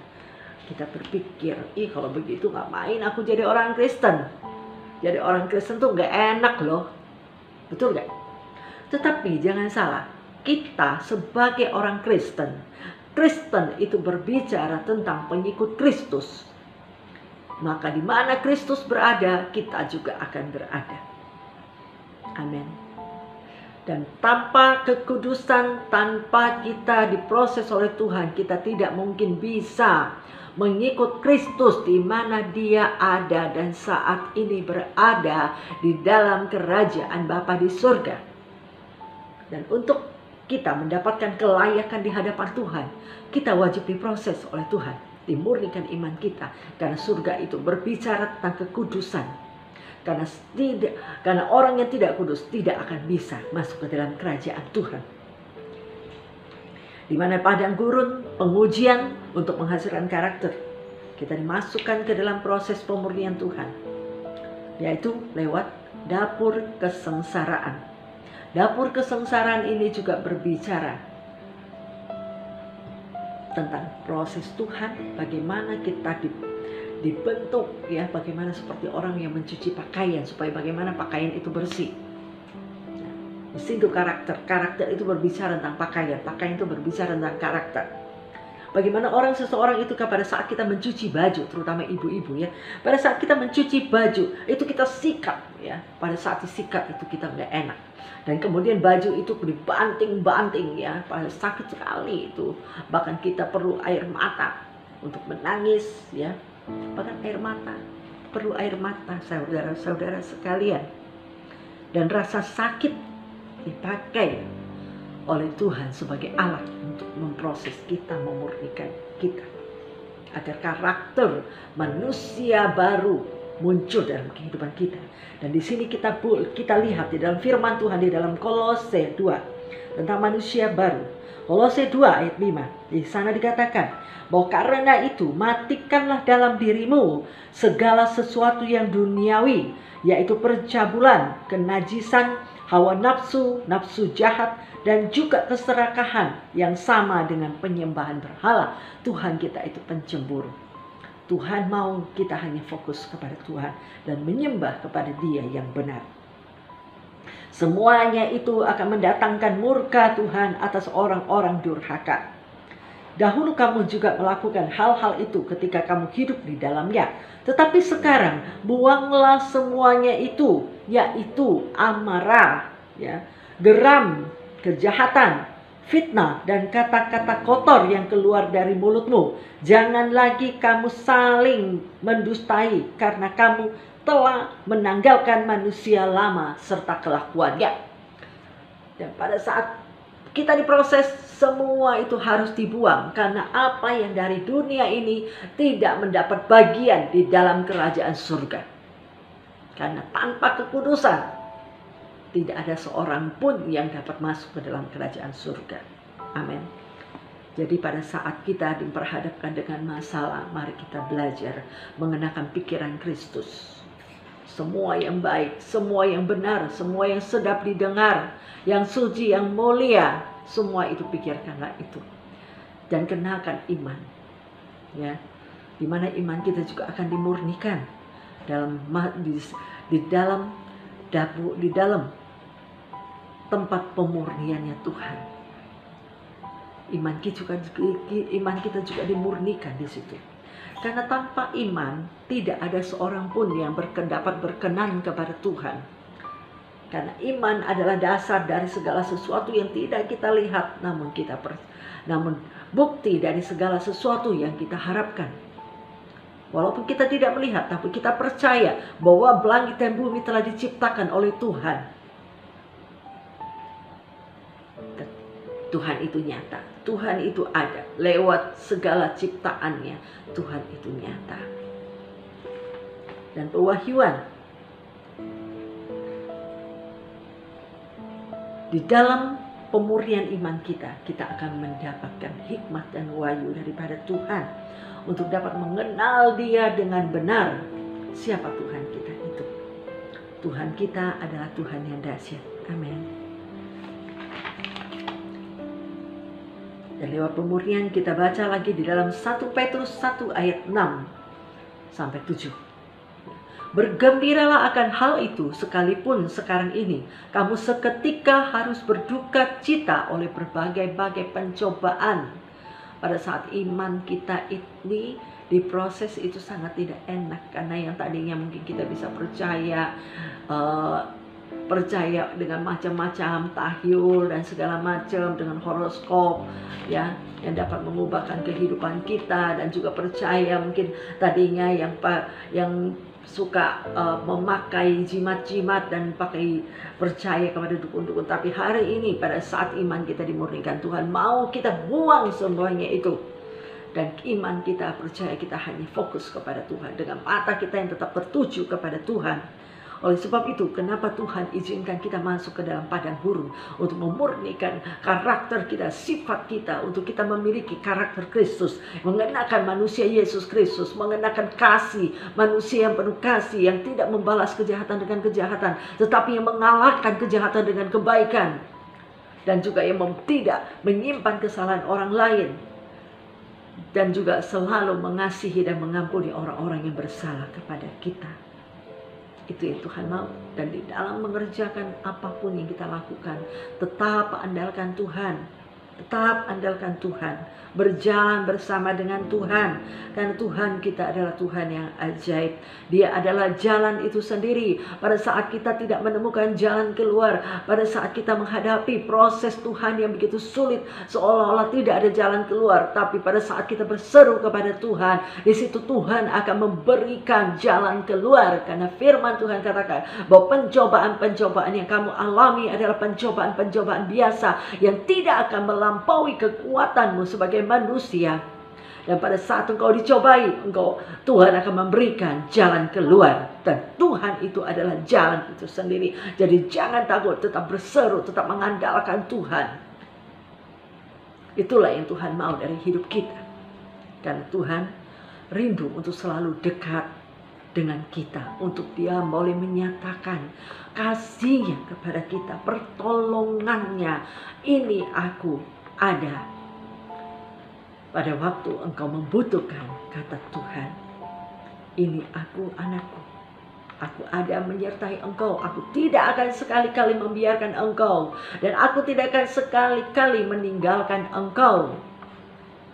Speaker 3: Kita berpikir, kalau begitu ngapain aku jadi orang Kristen? Jadi orang Kristen tuh gak enak loh. Betul gak? Tetapi jangan salah. Kita sebagai orang Kristen itu berbicara tentang pengikut Kristus. Maka di mana Kristus berada, kita juga akan berada. Amin. Dan tanpa kekudusan, tanpa kita diproses oleh Tuhan, kita tidak mungkin bisa mengikut Kristus di mana Dia ada dan saat ini berada di dalam kerajaan Bapa di surga. Dan untuk kita mendapatkan kelayakan di hadapan Tuhan, kita wajib diproses oleh Tuhan. dimurnikan iman kita, karena surga itu berbicara tentang kekudusan. Karena orang yang tidak kudus tidak akan bisa masuk ke dalam kerajaan Tuhan. Di mana padang gurun pengujian untuk menghasilkan karakter, kita dimasukkan ke dalam proses pemurnian Tuhan, yaitu lewat dapur kesengsaraan. Dapur kesengsaraan ini juga berbicara tentang proses Tuhan, bagaimana kita dibentuk, ya, bagaimana seperti orang yang mencuci pakaian supaya bagaimana pakaian itu bersih. Di situ karakter itu berbicara tentang pakaian itu berbicara tentang karakter. Bagaimana seseorang itu pada saat kita mencuci baju, terutama ibu-ibu, ya, pada saat kita mencuci baju itu kita sikat, ya, pada saat disikat itu kita nggak enak, dan kemudian baju itu dibanting-banting, ya, pada sakit sekali itu, bahkan kita perlu air mata untuk menangis, ya. Bahkan perlu air mata, saudara-saudara sekalian. Dan rasa sakit dipakai oleh Tuhan sebagai alat untuk memproses kita, memurnikan kita, agar karakter manusia baru muncul dalam kehidupan kita. Dan di sini kita lihat di dalam firman Tuhan di dalam Kolose 2 tentang manusia baru. Kolose 2 ayat 5, di sana dikatakan bahwa karena itu matikanlah dalam dirimu segala sesuatu yang duniawi, yaitu percabulan, kenajisan, hawa nafsu, nafsu jahat, dan juga keserakahan yang sama dengan penyembahan berhala. Tuhan kita itu pencemburu. Tuhan mau kita hanya fokus kepada Tuhan dan menyembah kepada Dia yang benar. Semuanya itu akan mendatangkan murka Tuhan atas orang-orang durhaka. Dahulu kamu juga melakukan hal-hal itu ketika kamu hidup di dalamnya. Tetapi sekarang buanglah semuanya itu, yaitu amarah, ya, geram, kejahatan, fitnah, dan kata-kata kotor yang keluar dari mulutmu. Jangan lagi kamu saling mendustai, karena kamu telah menanggalkan manusia lama serta kelakuannya. Dan pada saat kita diproses, semua itu harus dibuang, karena apa yang dari dunia ini tidak mendapat bagian di dalam kerajaan surga. Karena tanpa kekudusan tidak ada seorang pun yang dapat masuk ke dalam kerajaan surga. Amin. Jadi pada saat kita diperhadapkan dengan masalah, mari kita belajar mengenakan pikiran Kristus. Semua yang baik, semua yang benar, semua yang sedap didengar, yang suci, yang mulia, semua itu pikirkanlah itu. Dan kenakan iman, ya, dimana iman kita juga akan dimurnikan di dalam tempat pemurniannya Tuhan. Iman kita juga dimurnikan di situ. Karena tanpa iman tidak ada seorang pun yang berpendapat berkenan kepada Tuhan. Karena iman adalah dasar dari segala sesuatu yang tidak kita lihat, namun bukti dari segala sesuatu yang kita harapkan. Walaupun kita tidak melihat, tapi kita percaya bahwa langit dan bumi telah diciptakan oleh Tuhan. Tuhan itu nyata, Tuhan itu ada lewat segala ciptaannya. Tuhan itu nyata. Dan pewahyuan di dalam pemurnian iman kita akan mendapatkan hikmat dan wahyu daripada Tuhan untuk dapat mengenal Dia dengan benar. Siapa Tuhan kita itu? Tuhan kita adalah Tuhan yang dahsyat. Amin. Dan lewat pemurnian kita baca lagi di dalam 1 Petrus 1 ayat 6 sampai 7. Bergembiralah akan hal itu, sekalipun sekarang ini kamu seketika harus berduka cita oleh berbagai-bagai pencobaan. Pada saat iman kita ini diproses itu sangat tidak enak, karena yang tadinya mungkin kita bisa percaya dengan macam-macam tahyul dan segala macam, dengan horoskop, ya, yang dapat mengubahkan kehidupan kita, dan juga percaya mungkin tadinya yang suka memakai jimat-jimat dan percaya kepada dukun-dukun. Tapi hari ini pada saat iman kita dimurnikan, Tuhan mau kita buang semuanya itu. Dan iman kita, percaya kita hanya fokus kepada Tuhan. Dengan mata kita yang tetap tertuju kepada Tuhan. Oleh sebab itu, kenapa Tuhan izinkan kita masuk ke dalam padang gurun. Untuk memurnikan karakter kita, sifat kita. Untuk kita memiliki karakter Kristus. Mengenakan manusia Yesus Kristus. Mengenakan kasih, manusia yang penuh kasih. Yang tidak membalas kejahatan dengan kejahatan. Tetapi yang mengalahkan kejahatan dengan kebaikan. Dan juga yang tidak menyimpan kesalahan orang lain. Dan juga selalu mengasihi dan mengampuni orang-orang yang bersalah kepada kita. Itu yang Tuhan mau. Dan di dalam mengerjakan apapun yang kita lakukan, tetap andalkan Tuhan. Tetap andalkan Tuhan. Berjalan bersama dengan Tuhan. Karena Tuhan kita adalah Tuhan yang ajaib. Dia adalah jalan itu sendiri. Pada saat kita tidak menemukan jalan keluar, pada saat kita menghadapi proses Tuhan yang begitu sulit, seolah-olah tidak ada jalan keluar. Tapi pada saat kita berseru kepada Tuhan, di situ Tuhan akan memberikan jalan keluar. Karena firman Tuhan katakan bahwa pencobaan-pencobaan yang kamu alami adalah pencobaan-pencobaan biasa yang tidak akan melampaui kekuatanmu sebagai manusia. Dan pada saat engkau dicobai, Tuhan akan memberikan jalan keluar. Dan Tuhan itu adalah jalan itu sendiri. Jadi jangan takut, tetap berseru, tetap mengandalkan Tuhan. Itulah yang Tuhan mau dari hidup kita. Karena Tuhan rindu untuk selalu dekat dengan kita. Untuk Dia boleh menyatakan kasih-Nya kepada kita, pertolongannya. Ini aku ada pada waktu engkau membutuhkan, kata Tuhan. Ini aku, anakku. Aku ada menyertai engkau. Aku tidak akan sekali-kali membiarkan engkau. Dan aku tidak akan sekali-kali meninggalkan engkau.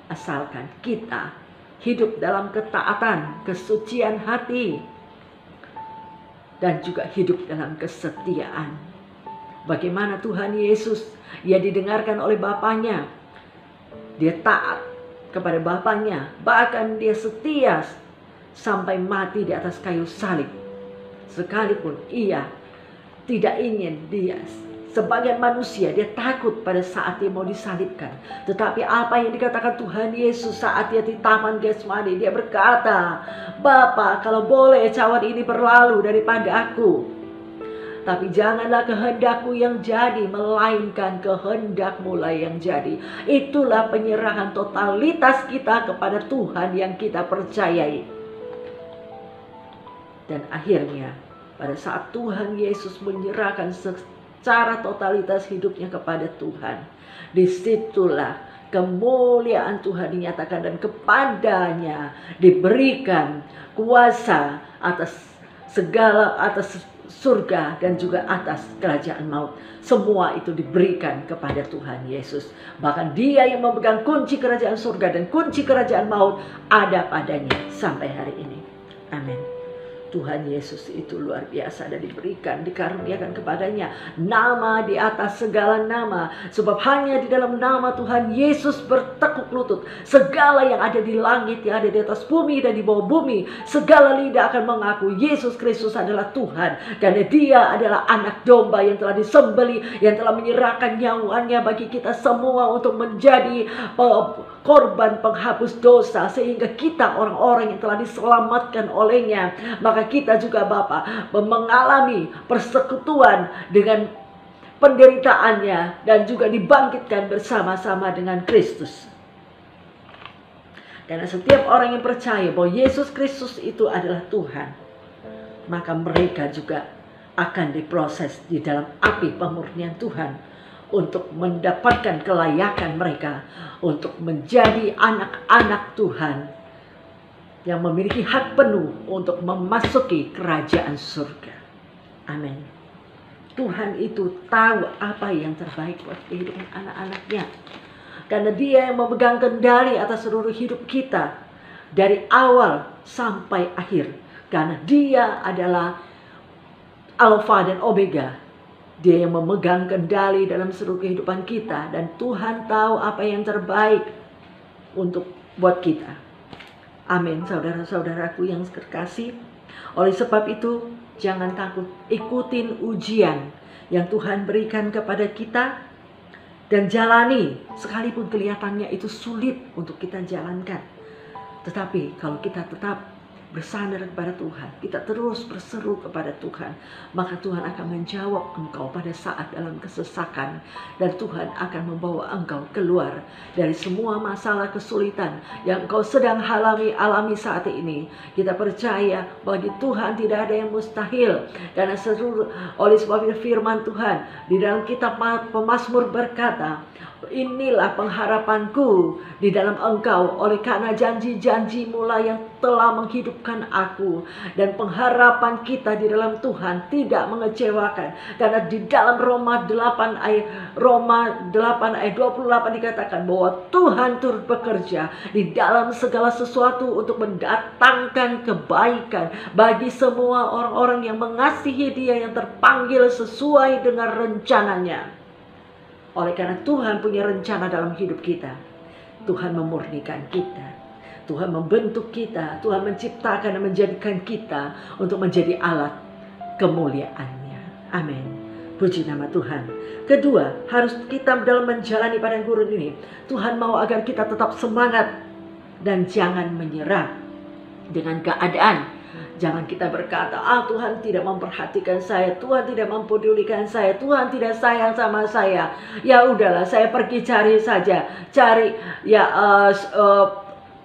Speaker 3: Asalkan kita hidup dalam ketaatan, kesucian hati. Dan juga hidup dalam kesetiaan. Bagaimana Tuhan Yesus, Dia didengarkan oleh Bapaknya. Dia taat kepada Bapaknya, bahkan Dia setia sampai mati di atas kayu salib. Sekalipun Ia tidak ingin, Dia sebagai manusia, Dia takut pada saat Dia mau disalibkan. Tetapi apa yang dikatakan Tuhan Yesus saat Dia di Taman Getsemani, Dia berkata, Bapa, kalau boleh cawan ini berlalu daripada aku. Tapi janganlah kehendakku yang jadi, melainkan kehendak-Mu lah yang jadi. Itulah penyerahan totalitas kita kepada Tuhan yang kita percayai. Dan akhirnya, pada saat Tuhan Yesus menyerahkan secara totalitas hidupnya kepada Tuhan, disitulah kemuliaan Tuhan dinyatakan dan kepadanya diberikan kuasa atas segala, atas surga dan juga atas kerajaan maut. Semua itu diberikan kepada Tuhan Yesus. Bahkan Dia yang memegang kunci kerajaan surga dan kunci kerajaan maut ada padanya sampai hari ini. Amin. Tuhan Yesus itu luar biasa dan diberikan, dikaruniakan kepadanya nama di atas segala nama. Sebab hanya di dalam nama Tuhan Yesus bertekuk lutut segala yang ada di langit, yang ada di atas bumi dan di bawah bumi. Segala lidah akan mengaku Yesus Kristus adalah Tuhan. Karena Dia adalah anak domba yang telah disembeli, yang telah menyerahkan nyawanya bagi kita semua untuk menjadi korban penghapus dosa. Sehingga kita orang-orang yang telah diselamatkan olehnya, maka kita juga Bapa mengalami persekutuan dengan penderitaannya dan juga dibangkitkan bersama-sama dengan Kristus. Karena setiap orang yang percaya bahwa Yesus Kristus itu adalah Tuhan, maka mereka juga akan diproses di dalam api pemurnian Tuhan untuk mendapatkan kelayakan mereka untuk menjadi anak-anak Tuhan yang memiliki hak penuh untuk memasuki kerajaan surga. Amin. Tuhan itu tahu apa yang terbaik buat kehidupan anak-anaknya. Karena Dia yang memegang kendali atas seluruh hidup kita dari awal sampai akhir. Karena Dia adalah Alfa dan Omega. Dia yang memegang kendali dalam seluruh kehidupan kita. Dan Tuhan tahu apa yang terbaik untuk buat kita. Amin, saudara-saudaraku yang terkasih. Oleh sebab itu, jangan takut. Ikutin ujian yang Tuhan berikan kepada kita. dan jalani, sekalipun kelihatannya itu sulit untuk kita jalankan. Tetapi kalau kita tetap bersandar kepada Tuhan, kita terus berseru kepada Tuhan, maka Tuhan akan menjawab engkau pada saat dalam kesesakan, dan Tuhan akan membawa engkau keluar dari semua masalah kesulitan yang engkau sedang alami saat ini. Kita percaya bagi Tuhan tidak ada yang mustahil, karena oleh sebab firman Tuhan di dalam kitab Pemazmur berkata, inilah pengharapanku di dalam engkau, oleh karena janji-janjimu lah yang telah menghidupkan aku. Dan pengharapan kita di dalam Tuhan tidak mengecewakan, karena di dalam Roma 8 ayat 28 dikatakan bahwa Tuhan turut bekerja di dalam segala sesuatu untuk mendatangkan kebaikan bagi semua orang-orang yang mengasihi Dia, yang terpanggil sesuai dengan rencananya. Oleh karena Tuhan punya rencana dalam hidup kita, Tuhan memurnikan kita, Tuhan membentuk kita, Tuhan menciptakan dan menjadikan kita untuk menjadi alat kemuliaan-Nya. Amin. Puji nama Tuhan. Kedua, harus kita dalam menjalani padang gurun ini, Tuhan mau agar kita tetap semangat dan jangan menyerah dengan keadaan. Jangan kita berkata, Tuhan tidak memperhatikan saya, Tuhan tidak mempedulikan saya, Tuhan tidak sayang sama saya. Ya udahlah, saya pergi cari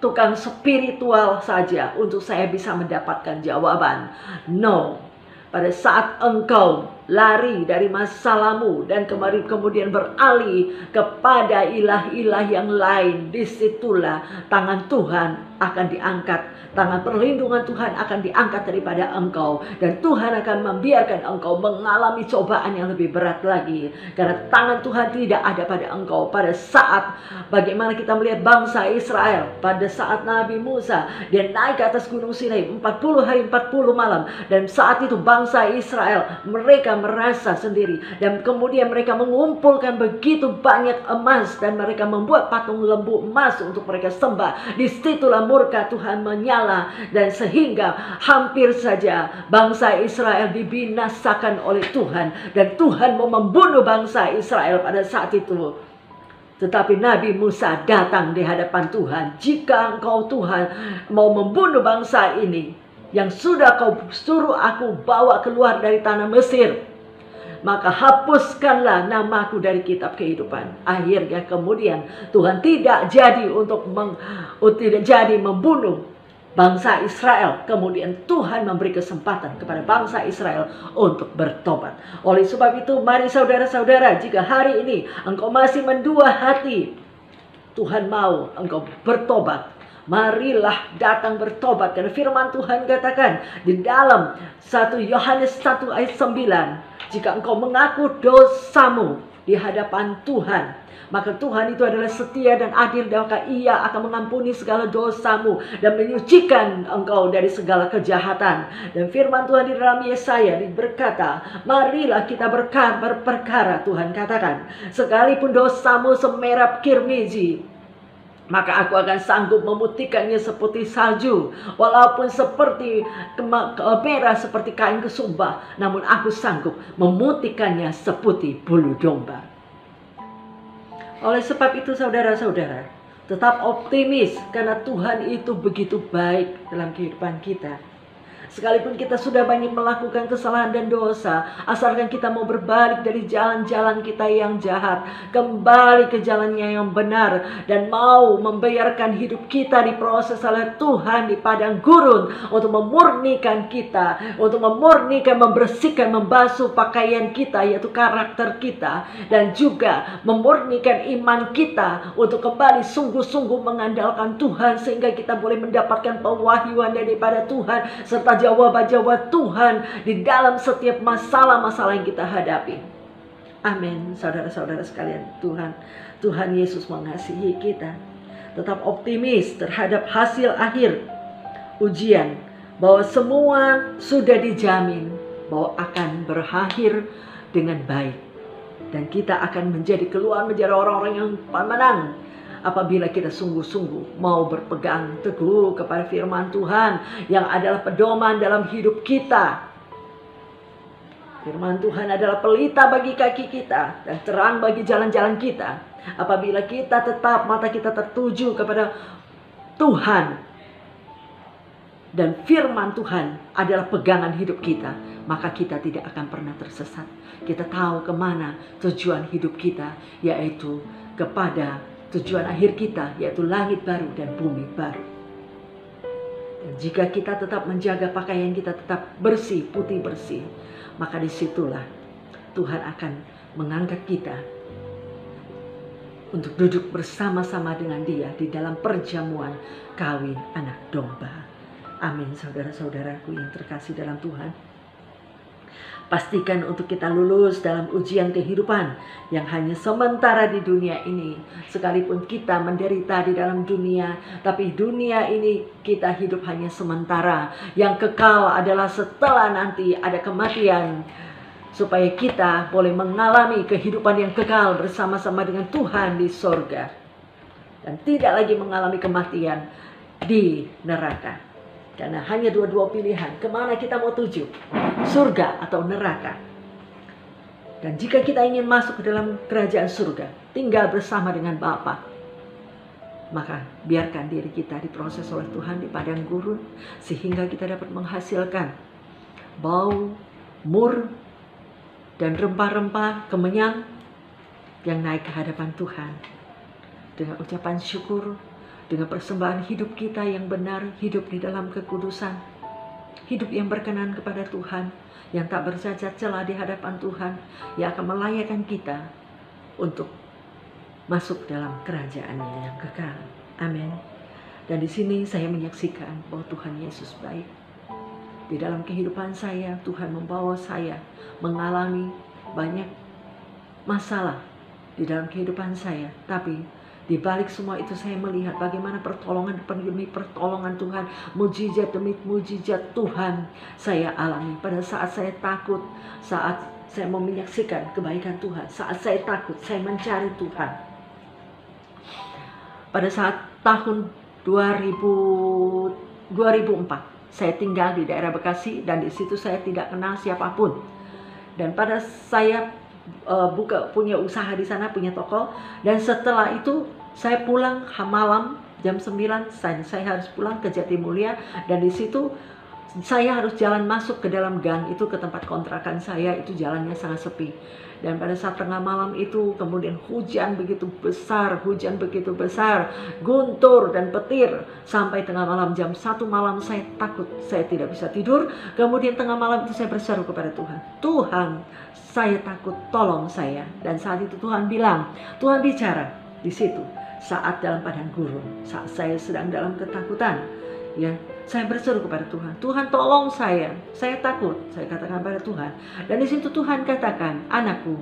Speaker 3: tukang spiritual saja untuk saya bisa mendapatkan jawaban. No, pada saat engkau lari dari masalahmu dan kemudian beralih kepada ilah-ilah yang lain, disitulah tangan Tuhan akan diangkat, tangan perlindungan Tuhan akan diangkat daripada engkau, dan Tuhan akan membiarkan engkau mengalami cobaan yang lebih berat lagi, karena tangan Tuhan tidak ada pada engkau. Pada saat bagaimana kita melihat bangsa Israel pada saat Nabi Musa, dia naik ke atas gunung Sinai 40 hari 40 malam, dan saat itu bangsa Israel mereka merasa sendiri, dan kemudian mereka mengumpulkan begitu banyak emas, dan mereka membuat patung lembu emas untuk mereka sembah. Disitulah murka Tuhan menyala, dan sehingga hampir saja bangsa Israel dibinasakan oleh Tuhan, dan Tuhan mau membunuh bangsa Israel pada saat itu. Tetapi Nabi Musa datang di hadapan Tuhan. Jika engkau Tuhan mau membunuh bangsa ini yang sudah kau suruh aku bawa keluar dari tanah Mesir, maka hapuskanlah namaku dari kitab kehidupan. Akhirnya kemudian Tuhan tidak jadi membunuh bangsa Israel. Kemudian Tuhan memberi kesempatan kepada bangsa Israel untuk bertobat. Oleh sebab itu, mari saudara-saudara, jika hari ini engkau masih mendua hati, Tuhan mau engkau bertobat, marilah datang bertobat. Karena firman Tuhan katakan di dalam 1 Yohanes 1 ayat 9, jika engkau mengaku dosamu di hadapan Tuhan, maka Tuhan itu adalah setia dan adil, dan maka Ia akan mengampuni segala dosamu dan menyucikan engkau dari segala kejahatan. Dan firman Tuhan di dalam Yesaya berkata, marilah kita berperkara, Tuhan katakan, sekalipun dosamu semerah kirmizi, maka aku akan sanggup memutihkannya seperti salju. Walaupun seperti merah seperti kain kesumbah, namun aku sanggup memutihkannya seperti bulu domba. Oleh sebab itu saudara-saudara, tetap optimis, karena Tuhan itu begitu baik dalam kehidupan kita. Sekalipun kita sudah banyak melakukan kesalahan dan dosa, asalkan kita mau berbalik dari jalan-jalan kita yang jahat, kembali ke jalannya yang benar, dan mau membiarkan hidup kita diproses oleh Tuhan di padang gurun untuk memurnikan kita, untuk memurnikan, membersihkan, membasuh pakaian kita, yaitu karakter kita, dan juga memurnikan iman kita untuk kembali sungguh-sungguh mengandalkan Tuhan, sehingga kita boleh mendapatkan pewahyuan daripada Tuhan serta jawaban-jawaban Tuhan di dalam setiap masalah-masalah yang kita hadapi. Amin. Saudara-saudara sekalian, Tuhan Yesus mengasihi kita. Tetap optimis terhadap hasil akhir ujian, bahwa semua sudah dijamin bahwa akan berakhir dengan baik, dan kita akan keluar menjadi orang-orang yang menang apabila kita sungguh-sungguh mau berpegang teguh kepada firman Tuhan yang adalah pedoman dalam hidup kita. Firman Tuhan adalah pelita bagi kaki kita dan terang bagi jalan-jalan kita. Apabila kita tetap mata kita tertuju kepada Tuhan dan firman Tuhan adalah pegangan hidup kita, maka kita tidak akan pernah tersesat. Kita tahu kemana tujuan hidup kita, yaitu kepada tujuan akhir kita, yaitu langit baru dan bumi baru. Dan jika kita tetap menjaga pakaian kita tetap bersih, putih bersih, maka disitulah Tuhan akan mengangkat kita untuk duduk bersama-sama dengan Dia di dalam perjamuan kawin anak domba. Amin, saudara-saudaraku yang terkasih dalam Tuhan. Pastikan untuk kita lulus dalam ujian kehidupan yang hanya sementara di dunia ini. Sekalipun kita menderita di dalam dunia, tapi dunia ini kita hidup hanya sementara. Yang kekal adalah setelah nanti ada kematian, supaya kita boleh mengalami kehidupan yang kekal bersama-sama dengan Tuhan di sorga, dan tidak lagi mengalami kematian di neraka. Karena hanya dua pilihan, kemana kita mau tuju, surga atau neraka. Dan jika kita ingin masuk ke dalam kerajaan surga, tinggal bersama dengan Bapa, maka biarkan diri kita diproses oleh Tuhan di padang gurun, sehingga kita dapat menghasilkan bau, mur, dan rempah-rempah kemenyan yang naik ke hadapan Tuhan. Dengan ucapan syukur, dengan persembahan hidup kita yang benar, hidup di dalam kekudusan, hidup yang berkenan kepada Tuhan, yang tak bercacat celah di hadapan Tuhan, yang akan melayakkan kita untuk masuk dalam kerajaan-Nya yang kekal. Amin. Dan di sini saya menyaksikan bahwa Tuhan Yesus baik. Di dalam kehidupan saya, Tuhan membawa saya mengalami banyak masalah di dalam kehidupan saya, tapi di balik semua itu saya melihat bagaimana pertolongan demi pertolongan Tuhan, mujizat demi mujizat Tuhan saya alami. Pada saat saya takut, saat saya mau menyaksikan kebaikan Tuhan, saat saya takut, saya mencari Tuhan. Pada saat tahun 2004, saya tinggal di daerah Bekasi dan di situ saya tidak kenal siapapun. Dan pada saya punya usaha di sana, punya toko, dan setelah itu saya pulang malam jam 9, saya harus pulang ke Jatimulya, dan di situ saya harus jalan masuk ke dalam gang itu ke tempat kontrakan saya, itu jalannya sangat sepi. Dan pada saat tengah malam itu kemudian hujan begitu besar, guntur dan petir, sampai tengah malam jam 1 malam saya takut, saya tidak bisa tidur. Kemudian tengah malam itu saya berseru kepada Tuhan, Tuhan, saya takut, tolong saya. Dan saat itu Tuhan bilang, Tuhan bicara di situ saat dalam padang gurun, saat saya sedang dalam ketakutan, ya, saya berseru kepada Tuhan, Tuhan tolong saya takut, saya katakan pada Tuhan. Dan di situ Tuhan katakan, anakku,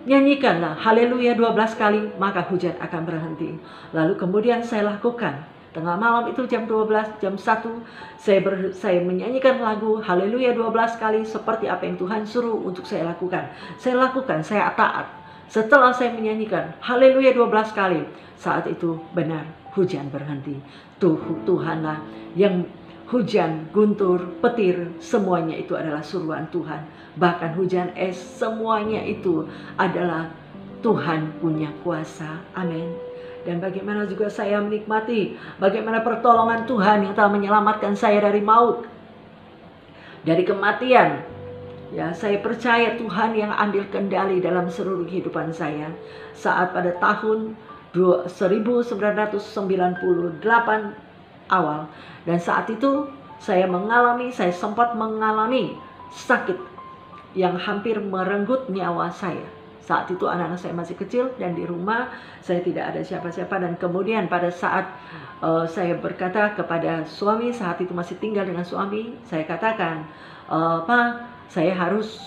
Speaker 3: nyanyikanlah haleluya 12 kali, maka hujan akan berhenti. Lalu kemudian saya lakukan. Tengah malam itu jam 12, jam 1, saya menyanyikan lagu haleluya 12 kali seperti apa yang Tuhan suruh untuk saya lakukan. Saya lakukan, saya taat. Setelah saya menyanyikan haleluya 12 kali, saat itu benar hujan berhenti. Tuhanlah yang hujan, guntur, petir, semuanya itu adalah suruhan Tuhan. Bahkan hujan es, semuanya itu adalah Tuhan punya kuasa. Amin. Dan bagaimana juga saya menikmati bagaimana pertolongan Tuhan yang telah menyelamatkan saya dari maut, dari kematian. Ya, saya percaya Tuhan yang ambil kendali dalam seluruh kehidupan saya. Saat pada tahun 1998 awal, dan saat itu saya sempat mengalami sakit yang hampir merenggut nyawa saya. Saat itu anak-anak saya masih kecil dan di rumah saya tidak ada siapa-siapa. Dan kemudian pada saat saya berkata kepada suami, saat itu masih tinggal dengan suami, saya katakan, Pak, saya harus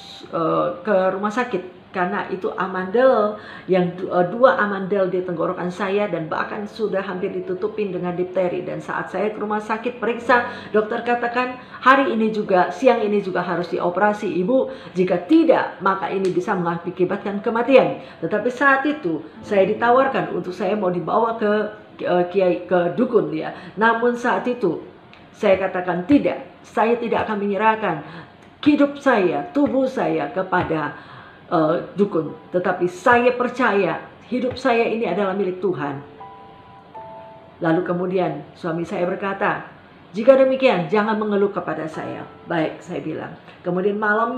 Speaker 3: ke rumah sakit. Karena itu amandel, yang 2 amandel di tenggorokan saya, dan bahkan sudah hampir ditutupin dengan difteri. Dan saat saya ke rumah sakit periksa, dokter katakan hari ini juga, siang ini juga harus dioperasi ibu. Jika tidak, maka ini bisa mengakibatkan kematian. Tetapi saat itu saya ditawarkan untuk saya mau dibawa ke dukun dia. Namun saat itu saya katakan tidak, saya tidak akan menyerahkan hidup saya, tubuh saya kepada dukun. Tetapi saya percaya hidup saya ini adalah milik Tuhan. Lalu kemudian suami saya berkata, jika demikian jangan mengeluh kepada saya. Baik, saya bilang. Kemudian malam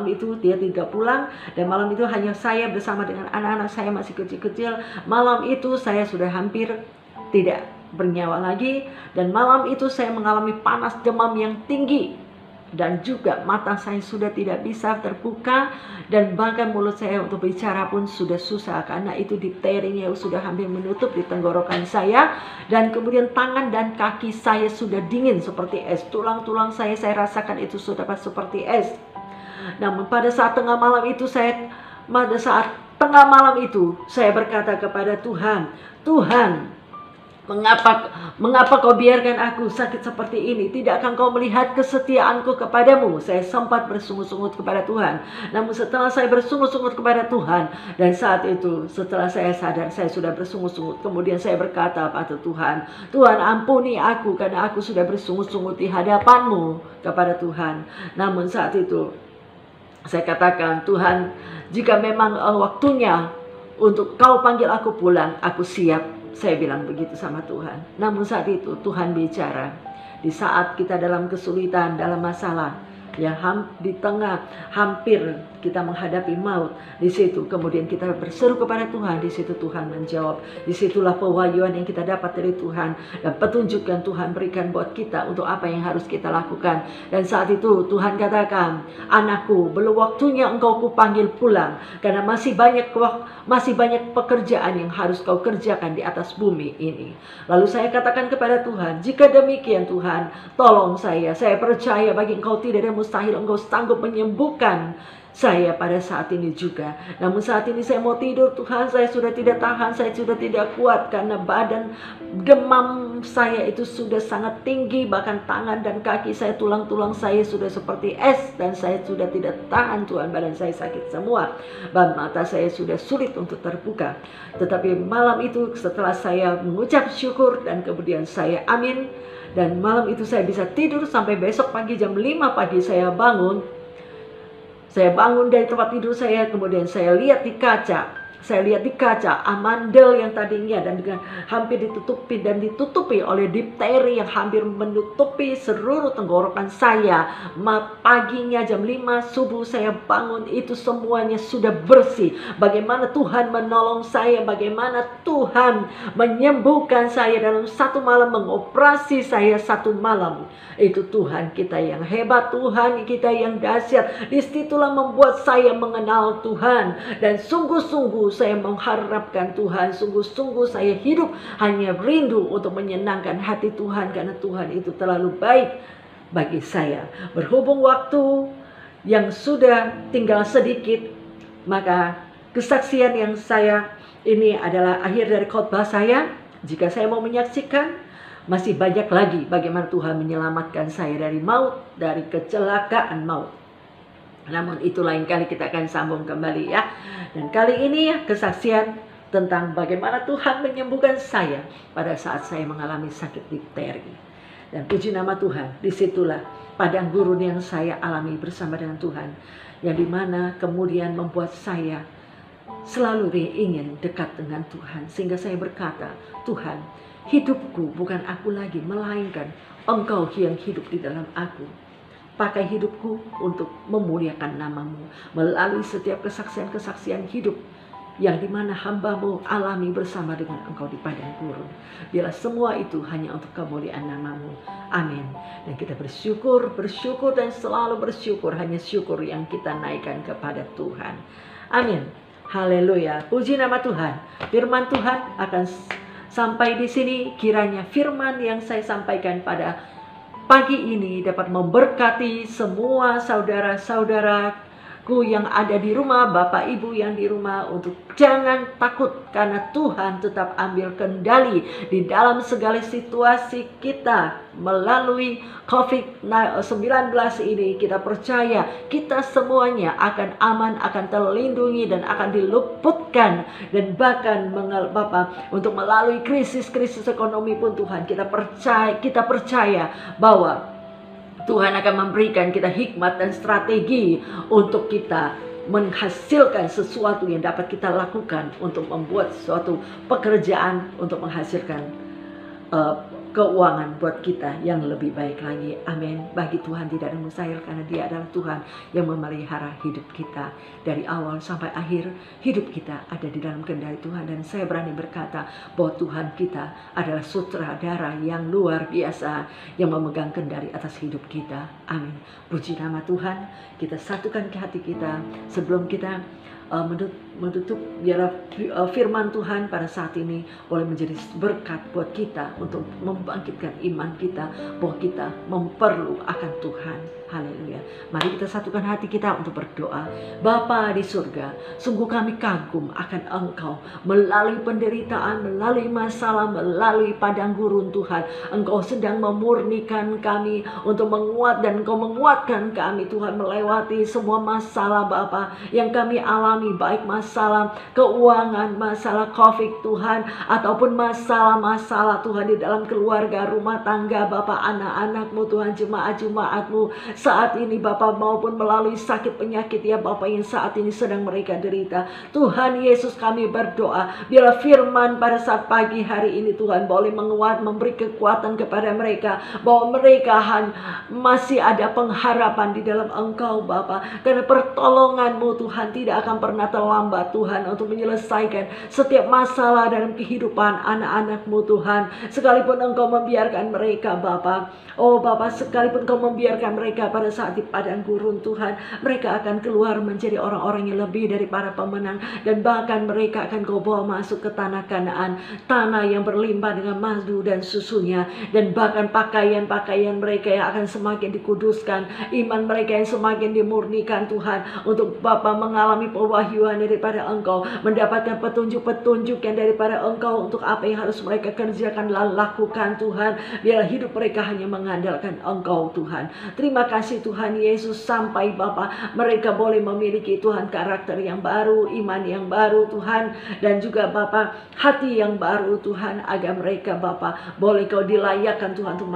Speaker 3: itu dia tidak pulang. Dan malam itu hanya saya bersama dengan anak-anak saya masih kecil-kecil. Malam itu saya sudah hampir tidak bernyawa lagi. Dan malam itu saya mengalami panas demam yang tinggi. Dan juga mata saya sudah tidak bisa terbuka. Dan bahkan mulut saya untuk bicara pun sudah susah. Karena itu dipterinya sudah hampir menutup di tenggorokan saya. Dan kemudian tangan dan kaki saya sudah dingin seperti es. Tulang-tulang saya rasakan itu sudah seperti es. Namun pada saat tengah malam itu saya berkata kepada Tuhan, Tuhan, mengapa kau biarkan aku sakit seperti ini? Tidakkah kau melihat kesetiaanku kepadamu? Saya sempat bersungut-sungut kepada Tuhan. Namun setelah saya bersungut-sungut kepada Tuhan, dan saat itu setelah saya sadar saya sudah bersungut-sungut, kemudian saya berkata pada Tuhan, Tuhan ampuni aku karena aku sudah bersungut-sungut di hadapan-Mu kepada Tuhan. Namun saat itu saya katakan, Tuhan, jika memang waktunya untuk kau panggil aku pulang, aku siap. Saya bilang begitu sama Tuhan. Namun saat itu Tuhan bicara. Di saat kita dalam kesulitan, dalam masalah, ya di tengah hampir kita menghadapi maut, di situ kemudian kita berseru kepada Tuhan, di situ Tuhan menjawab. Disitulah pewahyuan yang kita dapat dari Tuhan dan petunjuk yang Tuhan berikan buat kita untuk apa yang harus kita lakukan. Dan saat itu Tuhan katakan, anakku, belum waktunya engkau kupanggil pulang, karena masih banyak pekerjaan yang harus kau kerjakan di atas bumi ini. Lalu saya katakan kepada Tuhan, jika demikian Tuhan, tolong saya percaya bagi engkau tidak ada mustahil, engkau sanggup menyembuhkan saya pada saat ini juga. Namun saat ini saya mau tidur, Tuhan, saya sudah tidak tahan, saya sudah tidak kuat karena badan demam saya itu sudah sangat tinggi, bahkan tangan dan kaki saya, tulang-tulang saya sudah seperti es dan saya sudah tidak tahan Tuhan, badan saya sakit semua, dan mata saya sudah sulit untuk terbuka. Tetapi malam itu setelah saya mengucap syukur dan kemudian saya amin, dan malam itu saya bisa tidur sampai besok pagi jam 5 pagi saya bangun. Saya bangun dari tempat tidur saya, kemudian saya lihat di kaca. Saya lihat di kaca amandel yang tadinya dan dengan hampir ditutupi oleh difteri yang hampir menutupi seluruh tenggorokan saya. Paginya jam 5 subuh saya bangun, itu semuanya sudah bersih. Bagaimana Tuhan menolong saya, bagaimana Tuhan menyembuhkan saya dalam satu malam, mengoperasi saya satu malam. Itu Tuhan kita yang hebat, Tuhan kita yang dahsyat. Disitulah membuat saya mengenal Tuhan. Dan sungguh-sungguh saya mengharapkan Tuhan, sungguh-sungguh saya hidup hanya rindu untuk menyenangkan hati Tuhan, karena Tuhan itu terlalu baik bagi saya. Berhubung waktu yang sudah tinggal sedikit, maka kesaksian yang saya ini adalah akhir dari khotbah saya. Jika saya mau menyaksikan, masih banyak lagi bagaimana Tuhan menyelamatkan saya dari maut, dari kecelakaan maut. Namun itu lain kali kita akan sambung kembali ya. Dan kali ini kesaksian tentang bagaimana Tuhan menyembuhkan saya pada saat saya mengalami sakit difteri. Dan puji nama Tuhan, disitulah padang gurun yang saya alami bersama dengan Tuhan, yang dimana kemudian membuat saya selalu ingin dekat dengan Tuhan. Sehingga saya berkata, Tuhan, hidupku bukan aku lagi, melainkan Engkau yang hidup di dalam aku. Pakai hidupku untuk memuliakan nama-Mu melalui setiap kesaksian-kesaksian hidup yang dimana hamba-Mu alami bersama dengan Engkau di padang gurun. Biarlah semua itu hanya untuk kemuliaan nama-Mu. Amin. Dan kita bersyukur dan selalu bersyukur. Hanya syukur yang kita naikkan kepada Tuhan. Amin. Haleluya. Puji nama Tuhan. Firman Tuhan akan sampai di sini. Kiranya firman yang saya sampaikan pada pagi ini dapat memberkati semua saudara-saudaraku yang ada di rumah, Bapak Ibu yang di rumah, untuk jangan takut, karena Tuhan tetap ambil kendali di dalam segala situasi kita melalui COVID-19 ini. Kita percaya kita semuanya akan aman, akan terlindungi dan akan diluputkan, dan bahkan untuk melalui krisis-krisis ekonomi pun Tuhan kita percaya bahwa Tuhan akan memberikan kita hikmat dan strategi untuk kita menghasilkan sesuatu yang dapat kita lakukan untuk membuat suatu pekerjaan untuk menghasilkan keuangan buat kita yang lebih baik lagi. Amin. Bagi Tuhan tidak ada mustahil, karena Dia adalah Tuhan yang memelihara hidup kita dari awal sampai akhir. Hidup kita ada di dalam kendali Tuhan, dan saya berani berkata bahwa Tuhan kita adalah sutradara yang luar biasa yang memegang kendali atas hidup kita. Amin. Puji nama Tuhan. Kita satukan ke hati kita sebelum kita menutup. Biarlah firman Tuhan pada saat ini boleh menjadi berkat buat kita untuk membangkitkan iman kita bahwa kita memerlu akan Tuhan. Haleluya. Mari kita satukan hati kita untuk berdoa. Bapa di surga, sungguh kami kagum akan Engkau. Melalui penderitaan, melalui masalah, melalui padang gurun Tuhan, Engkau sedang memurnikan kami untuk menguat, dan Engkau menguatkan kami Tuhan melewati semua masalah Bapa yang kami alami, baik masalah keuangan, masalah COVID Tuhan, ataupun masalah-masalah Tuhan di dalam keluarga, rumah tangga Bapa, anak-anak-Mu Tuhan, jemaat-jemaat-Mu saat ini Bapa, maupun melalui sakit penyakit ya Bapa yang saat ini sedang mereka derita. Tuhan Yesus, kami berdoa biarlah firman pada saat pagi hari ini Tuhan boleh menguat, memberi kekuatan kepada mereka, bahwa mereka masih ada pengharapan di dalam Engkau Bapa, karena pertolongan-Mu Tuhan tidak akan pernah terlambat Tuhan untuk menyelesaikan setiap masalah dalam kehidupan anak-anak-Mu Tuhan. Sekalipun Engkau membiarkan mereka Bapa, oh Bapa, sekalipun Engkau membiarkan mereka pada saat di padang gurun Tuhan, mereka akan keluar menjadi orang-orang yang lebih dari para pemenang, dan bahkan mereka akan Kau bawa masuk ke tanah Kanaan, tanah yang berlimpah dengan madu dan susunya, dan bahkan pakaian-pakaian mereka yang akan semakin dikuduskan, iman mereka yang semakin dimurnikan Tuhan, untuk Bapa mengalami pewahyuan daripada Engkau, mendapatkan petunjuk-petunjuk yang daripada Engkau untuk apa yang harus mereka kerjakan dan lakukan Tuhan. Biarlah hidup mereka hanya mengandalkan Engkau Tuhan. Terima kasih Tuhan Yesus, sampai Bapa mereka boleh memiliki Tuhan karakter yang baru, iman yang baru Tuhan, dan juga Bapa hati yang baru Tuhan, agar mereka Bapa boleh Kau dilayakkan Tuhan untuk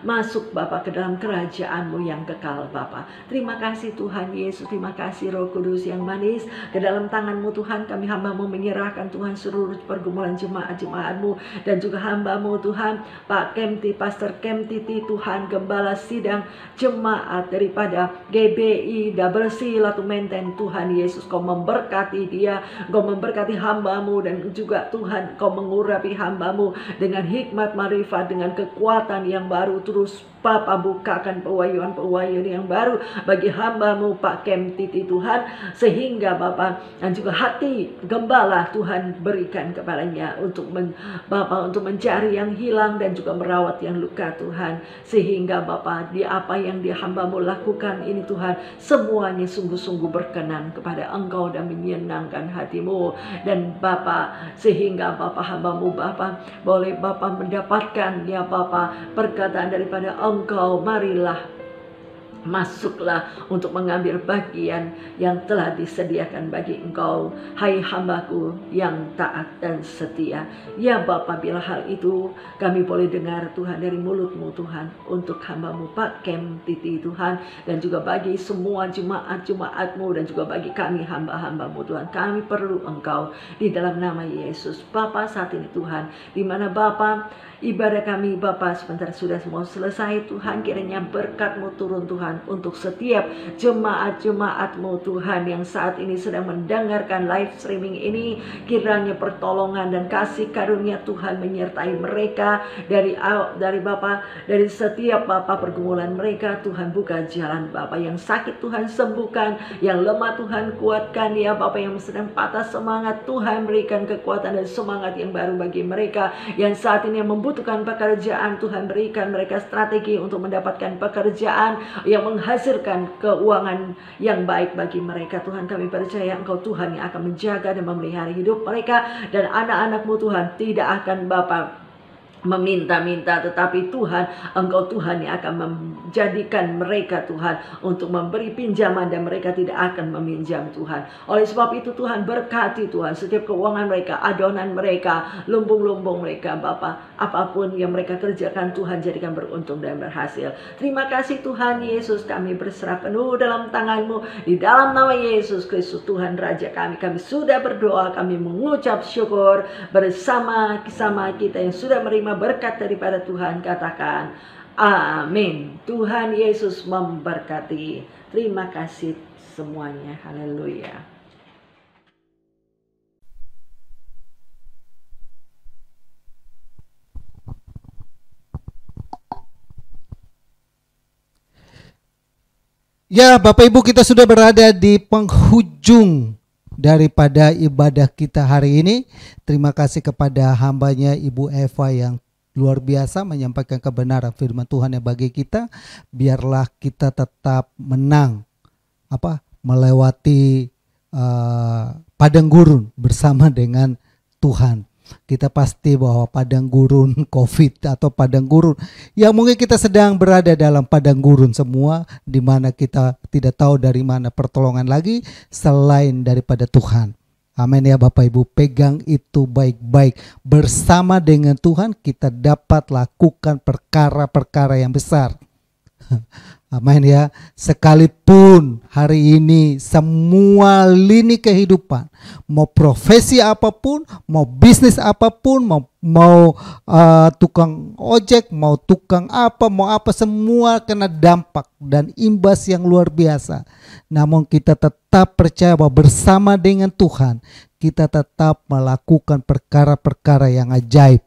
Speaker 3: masuk Bapa ke dalam kerajaan-Mu yang kekal Bapa. Terima kasih Tuhan Yesus, terima kasih Roh Kudus yang manis. Ke dalam tangan-Mu Tuhan kami hamba-Mu menyerahkan Tuhan seluruh pergumulan jemaat-jemaat-Mu, dan juga hamba-Mu Tuhan Pak Kemti, Pastor Kemtiti Tuhan, Gembala Sidang jemaat daripada GBI WC Latu Menteng Tuhan Yesus, Kau memberkati dia, Kau memberkati hamba-Mu, dan juga Tuhan Kau mengurapi hamba-Mu dengan hikmat marifat, dengan kekuatan yang baru. Terus Bapa bukakan pewahyuan-pewahyuan yang baru bagi hamba-Mu Pak Kemtiti Tuhan, sehingga Bapa dan juga hati gembala Tuhan berikan kepadanya untuk Bapa untuk mencari yang hilang dan juga merawat yang luka Tuhan, sehingga Bapa di apa yang hamba-Mu lakukan ini Tuhan semuanya sungguh-sungguh berkenan kepada Engkau dan menyenangkan hati-Mu, dan Bapa sehingga Bapa hamba-Mu Bapa boleh Bapa mendapatkan ya Bapa perkataan daripada Engkau. Marilah masuklah untuk mengambil bagian yang telah disediakan bagi Engkau, hai hambaku yang taat dan setia. Ya Bapa, bila hal itu kami boleh dengar Tuhan dari mulut-Mu Tuhan, untuk hamba-Mu Pak Kemtiti Tuhan, dan juga bagi semua jemaat-jemaat-Mu, dan juga bagi kami hamba-hamba-Mu Tuhan, kami perlu Engkau di dalam nama Yesus. Bapa, saat ini Tuhan, di mana Bapa ibadah kami Bapa sebentar sudah mau selesai Tuhan, kiranya berkat-Mu turun Tuhan untuk setiap jemaat-jemaat-Mu Tuhan yang saat ini sedang mendengarkan live streaming ini. Kiranya pertolongan dan kasih karunia Tuhan menyertai mereka dari Bapa, dari setiap Bapa pergumulan mereka. Tuhan buka jalan Bapa, yang sakit Tuhan sembuhkan, yang lemah Tuhan kuatkan ya Bapa, yang sedang patah semangat Tuhan berikan kekuatan dan semangat yang baru bagi mereka, yang saat ini membutuhkan pekerjaan Tuhan berikan mereka strategi untuk mendapatkan pekerjaan yang menghasilkan keuangan yang baik bagi mereka. Tuhan, kami percaya Engkau Tuhan yang akan menjaga dan memelihara hidup mereka dan anak-anak-Mu Tuhan, tidak akan Bapa meminta-minta, tetapi Tuhan, Engkau Tuhan yang akan menjadikan mereka Tuhan untuk memberi pinjaman, dan mereka tidak akan meminjam Tuhan. Oleh sebab itu Tuhan, berkati Tuhan setiap keuangan mereka, adonan mereka, lumbung-lumbung mereka Bapa, apapun yang mereka kerjakan Tuhan jadikan beruntung dan berhasil. Terima kasih Tuhan Yesus, kami berserah penuh dalam tangan-Mu, di dalam nama Yesus Kristus Tuhan Raja kami sudah berdoa, kami mengucap syukur bersama kita yang sudah menerima berkat daripada Tuhan. Katakan amin. Tuhan Yesus memberkati. Terima kasih semuanya. Haleluya.
Speaker 1: Ya, Bapak Ibu, kita sudah berada di penghujung daripada ibadah kita hari ini. Terima kasih kepada hambanya Ibu Eva yang luar biasa menyampaikan kebenaran firman Tuhan yang bagi kita. Biarlah kita tetap menang, melewati padang gurun bersama dengan Tuhan. Kita pasti bahwa padang gurun COVID atau padang gurun yang mungkin kita sedang berada dalam padang gurun semua, di mana kita tidak tahu dari mana pertolongan lagi selain daripada Tuhan. Amin ya Bapak Ibu, pegang itu baik-baik. Bersama dengan Tuhan kita dapat lakukan perkara-perkara yang besar. Amin ya. Sekalipun hari ini semua lini kehidupan, mau profesi apapun, mau bisnis apapun, mau tukang ojek, mau tukang mau apa, semua kena dampak dan imbas yang luar biasa. Namun kita tetap percaya bahwa bersama dengan Tuhan kita tetap melakukan perkara-perkara yang ajaib.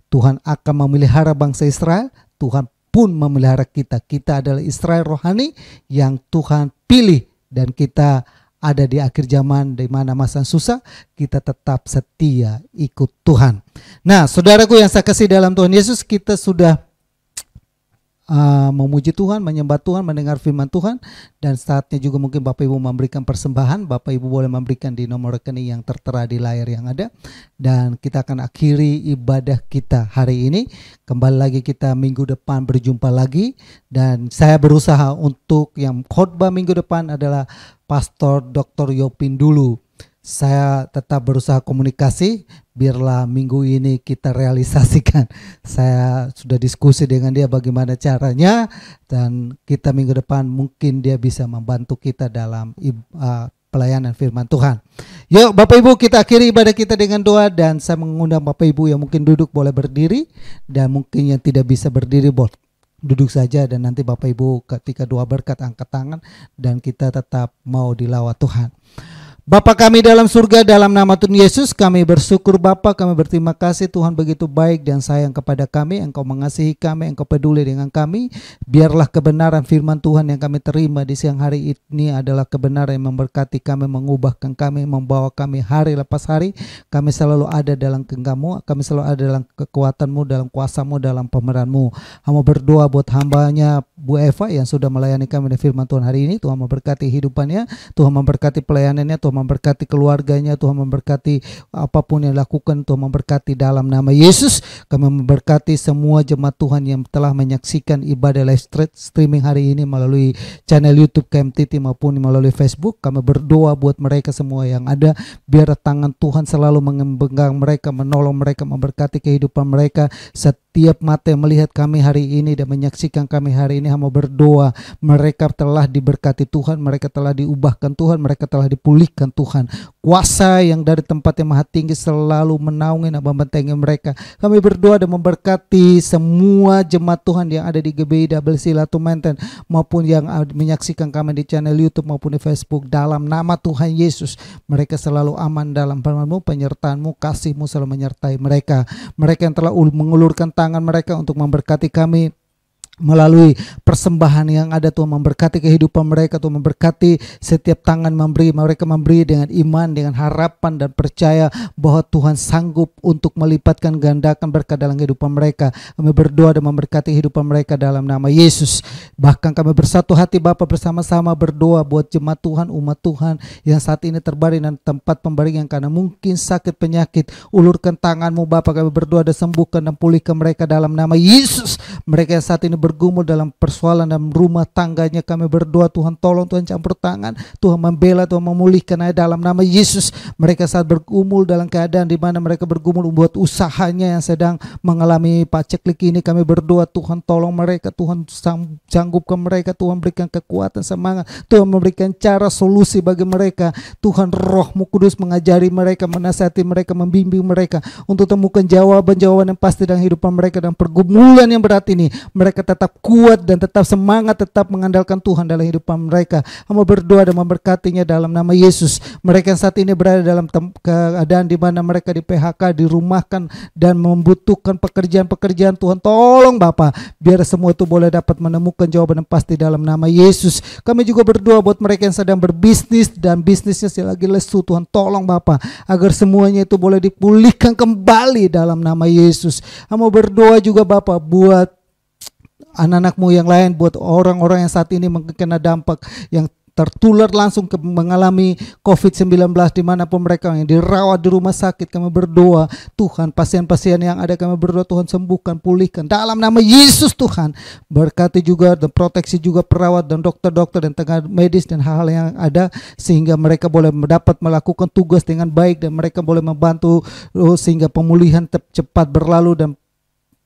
Speaker 1: Tuhan akan memelihara bangsa Israel, Tuhan pun memelihara kita. Kita adalah Israel rohani yang Tuhan pilih, dan kita ada di akhir zaman di mana masa susah, kita tetap setia ikut Tuhan. Nah, saudaraku yang saya kasih dalam Tuhan Yesus, kita sudah memuji Tuhan, menyembah Tuhan, mendengar firman Tuhan, dan saatnya juga mungkin Bapak Ibu memberikan persembahan. Bapak Ibu boleh memberikan di nomor rekening yang tertera di layar yang ada, dan kita akan akhiri ibadah kita hari ini. Kembali lagi kita minggu depan berjumpa lagi, dan saya berusaha untuk yang khotbah minggu depan adalah Pastor Dr. Yopin dulu. Saya tetap berusaha komunikasi, biarlah minggu ini kita realisasikan. Saya sudah diskusi dengan dia bagaimana caranya, dan kita minggu depan mungkin dia bisa membantu kita dalam pelayanan firman Tuhan. Yuk Bapak Ibu, kita akhiri ibadah kita dengan doa, dan saya mengundang Bapak Ibu yang mungkin duduk boleh berdiri, dan mungkin yang tidak bisa berdiri boleh duduk saja, dan nanti Bapak Ibu ketika doa berkat angkat tangan, dan kita tetap mau dilawat Tuhan. Bapa kami dalam surga, dalam nama Tuhan Yesus kami bersyukur Bapa, kami berterima kasih Tuhan begitu baik dan sayang kepada kami. Engkau mengasihi kami, Engkau peduli dengan kami. Biarlah kebenaran firman Tuhan yang kami terima di siang hari ini adalah kebenaran yang memberkati kami, mengubahkan kami, membawa kami hari lepas hari. Kami selalu ada dalam genggammu, kami selalu ada dalam kekuatanmu, dalam kuasamu, dalam pemeranmu. Hamba berdoa buat hambanya Bu Eva yang sudah melayani kami dengan firman Tuhan hari ini. Tuhan memberkati hidupannya, Tuhan memberkati pelayanannya, Tuhan memberkati keluarganya, Tuhan memberkati apapun yang dilakukan, Tuhan memberkati dalam nama Yesus. Kami memberkati semua jemaat Tuhan yang telah menyaksikan ibadah live streaming hari ini melalui channel YouTube KMTT maupun melalui Facebook. Kami berdoa buat mereka semua yang ada, biar tangan Tuhan selalu menggenggam mereka, menolong mereka, memberkati kehidupan mereka. Setiap mata yang melihat kami hari ini dan menyaksikan kami hari ini, hamba berdoa mereka telah diberkati Tuhan, mereka telah diubahkan Tuhan, mereka telah dipulihkan Tuhan. Kuasa yang dari tempat yang maha tinggi selalu menaungi dan membentengi mereka. Kami berdoa dan memberkati semua jemaat Tuhan yang ada di GBI WC Latu Menten maupun yang menyaksikan kami di channel YouTube maupun di Facebook. Dalam nama Tuhan Yesus, mereka selalu aman dalam firman-Mu, penyertaan-Mu, kasih-Mu selalu menyertai mereka. Mereka yang telah mengulurkan tangan mereka untuk memberkati kami, melalui persembahan yang ada, Tuhan memberkati kehidupan mereka, Tuhan memberkati setiap tangan memberi, mereka memberi dengan iman, dengan harapan dan percaya bahwa Tuhan sanggup untuk melipatkan gandakan berkat dalam kehidupan mereka. Kami berdoa dan memberkati kehidupan mereka dalam nama Yesus. Bahkan kami bersatu hati Bapa bersama-sama berdoa buat jemaat Tuhan, umat Tuhan yang saat ini terbaring dan tempat pembaringan karena mungkin sakit penyakit. Ulurkan tangan-Mu Bapa, kami berdoa dan sembuhkan dan pulihkan mereka dalam nama Yesus. Mereka yang saat ini bergumul dalam persoalan dalam rumah tangganya, kami berdoa Tuhan tolong, Tuhan campur tangan, Tuhan membela, Tuhan memulihkan dalam nama Yesus. Mereka saat bergumul dalam keadaan di mana mereka bergumul membuat usahanya yang sedang mengalami paceklik ini, kami berdoa Tuhan tolong mereka, Tuhan sanggupkan mereka, Tuhan berikan kekuatan, semangat, Tuhan memberikan cara solusi bagi mereka. Tuhan Roh-Mu Kudus mengajari mereka, menasihati mereka, membimbing mereka untuk temukan jawaban-jawaban yang pasti dalam kehidupan mereka. Dan pergumulan yang berat ini mereka tetap kuat dan tetap semangat, tetap mengandalkan Tuhan dalam kehidupan mereka. Hamba berdoa dan memberkatinya dalam nama Yesus. Mereka yang saat ini berada dalam keadaan di mana mereka di PHK, dirumahkan dan membutuhkan pekerjaan-pekerjaan, Tuhan tolong Bapa, biar semua itu boleh dapat menemukan jawaban yang pasti dalam nama Yesus. Kami juga berdoa buat mereka yang sedang berbisnis dan bisnisnya lagi lesu, Tuhan tolong Bapa, agar semuanya itu boleh dipulihkan kembali dalam nama Yesus. Hamba berdoa juga Bapa buat anak-anak-Mu yang lain, buat orang-orang yang saat ini kena dampak yang tertular langsung mengalami COVID-19 dimanapun mereka yang dirawat di rumah sakit. Kami berdoa Tuhan, pasien-pasien yang ada kami berdoa Tuhan sembuhkan, pulihkan dalam nama Yesus. Tuhan berkati juga dan proteksi juga perawat dan dokter-dokter dan tenaga medis dan hal-hal yang ada, sehingga mereka boleh dapat melakukan tugas dengan baik dan mereka boleh membantu sehingga pemulihan cepat berlalu dan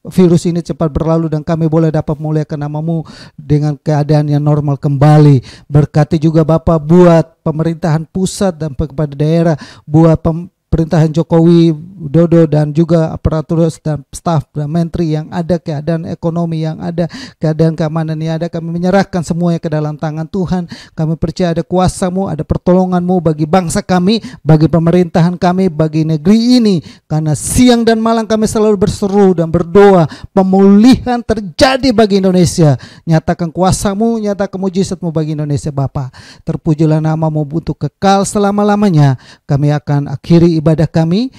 Speaker 1: virus ini cepat berlalu dan kami boleh dapat memuliakan nama-Mu dengan keadaan yang normal kembali. Berkati juga Bapa buat pemerintahan pusat dan kepada daerah, buat pemerintahan Jokowi Dodo dan juga aparatur dan staf dan menteri yang ada, keadaan ekonomi yang ada, keadaan keamanan yang ada, kami menyerahkan semuanya ke dalam tangan Tuhan. Kami percaya ada kuasa-Mu, ada pertolongan-Mu bagi bangsa kami, bagi pemerintahan kami, bagi negeri ini. Karena siang dan malam kami selalu berseru dan berdoa pemulihan terjadi bagi Indonesia. Nyatakan kuasa-Mu, nyatakan mujizat-Mu bagi Indonesia Bapa. Terpujilah nama-Mu untuk kekal selama-lamanya. Kami akan akhiri ibadah kami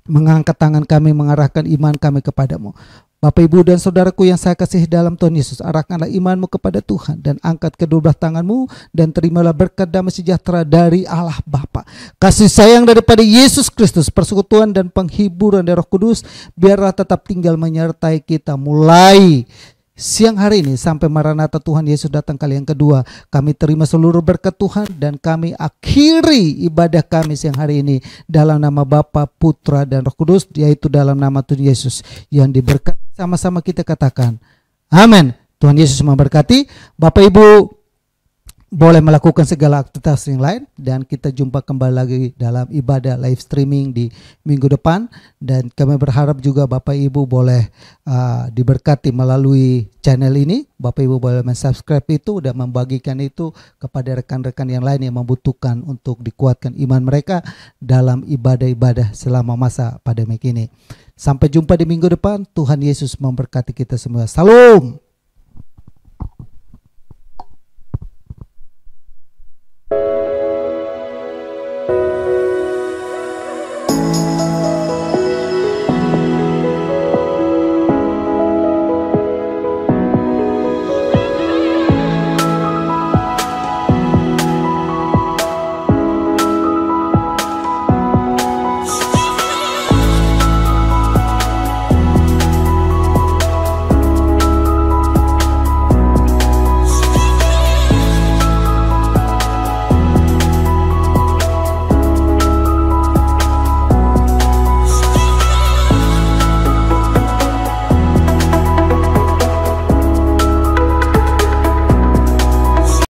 Speaker 1: mengangkat tangan kami, mengarahkan iman kami kepadamu. Bapak, Ibu, dan saudaraku yang saya kasih dalam Tuhan Yesus, arahkanlah imanmu kepada Tuhan dan angkat kedua belah tanganmu dan terimalah berkat damai sejahtera dari Allah Bapa, kasih sayang daripada Yesus Kristus, persekutuan dan penghiburan dari Roh Kudus biarlah tetap tinggal menyertai kita mulai siang hari ini sampai Maranatha Tuhan Yesus datang kali yang kedua. Kami terima seluruh berkat Tuhan dan kami akhiri ibadah kami siang hari ini dalam nama Bapa, Putra dan Roh Kudus, yaitu dalam nama Tuhan Yesus yang diberkati. Sama-sama kita katakan amin. Tuhan Yesus memberkati. Bapak Ibu boleh melakukan segala aktivitas yang lain dan kita jumpa kembali lagi dalam ibadah live streaming di minggu depan. Dan kami berharap juga Bapak Ibu boleh diberkati melalui channel ini. Bapak Ibu boleh mensubscribe itu dan membagikan itu kepada rekan-rekan yang lain yang membutuhkan untuk dikuatkan iman mereka dalam ibadah-ibadah selama masa pandemi ini. Sampai jumpa di minggu depan. Tuhan Yesus memberkati kita semua. Salam.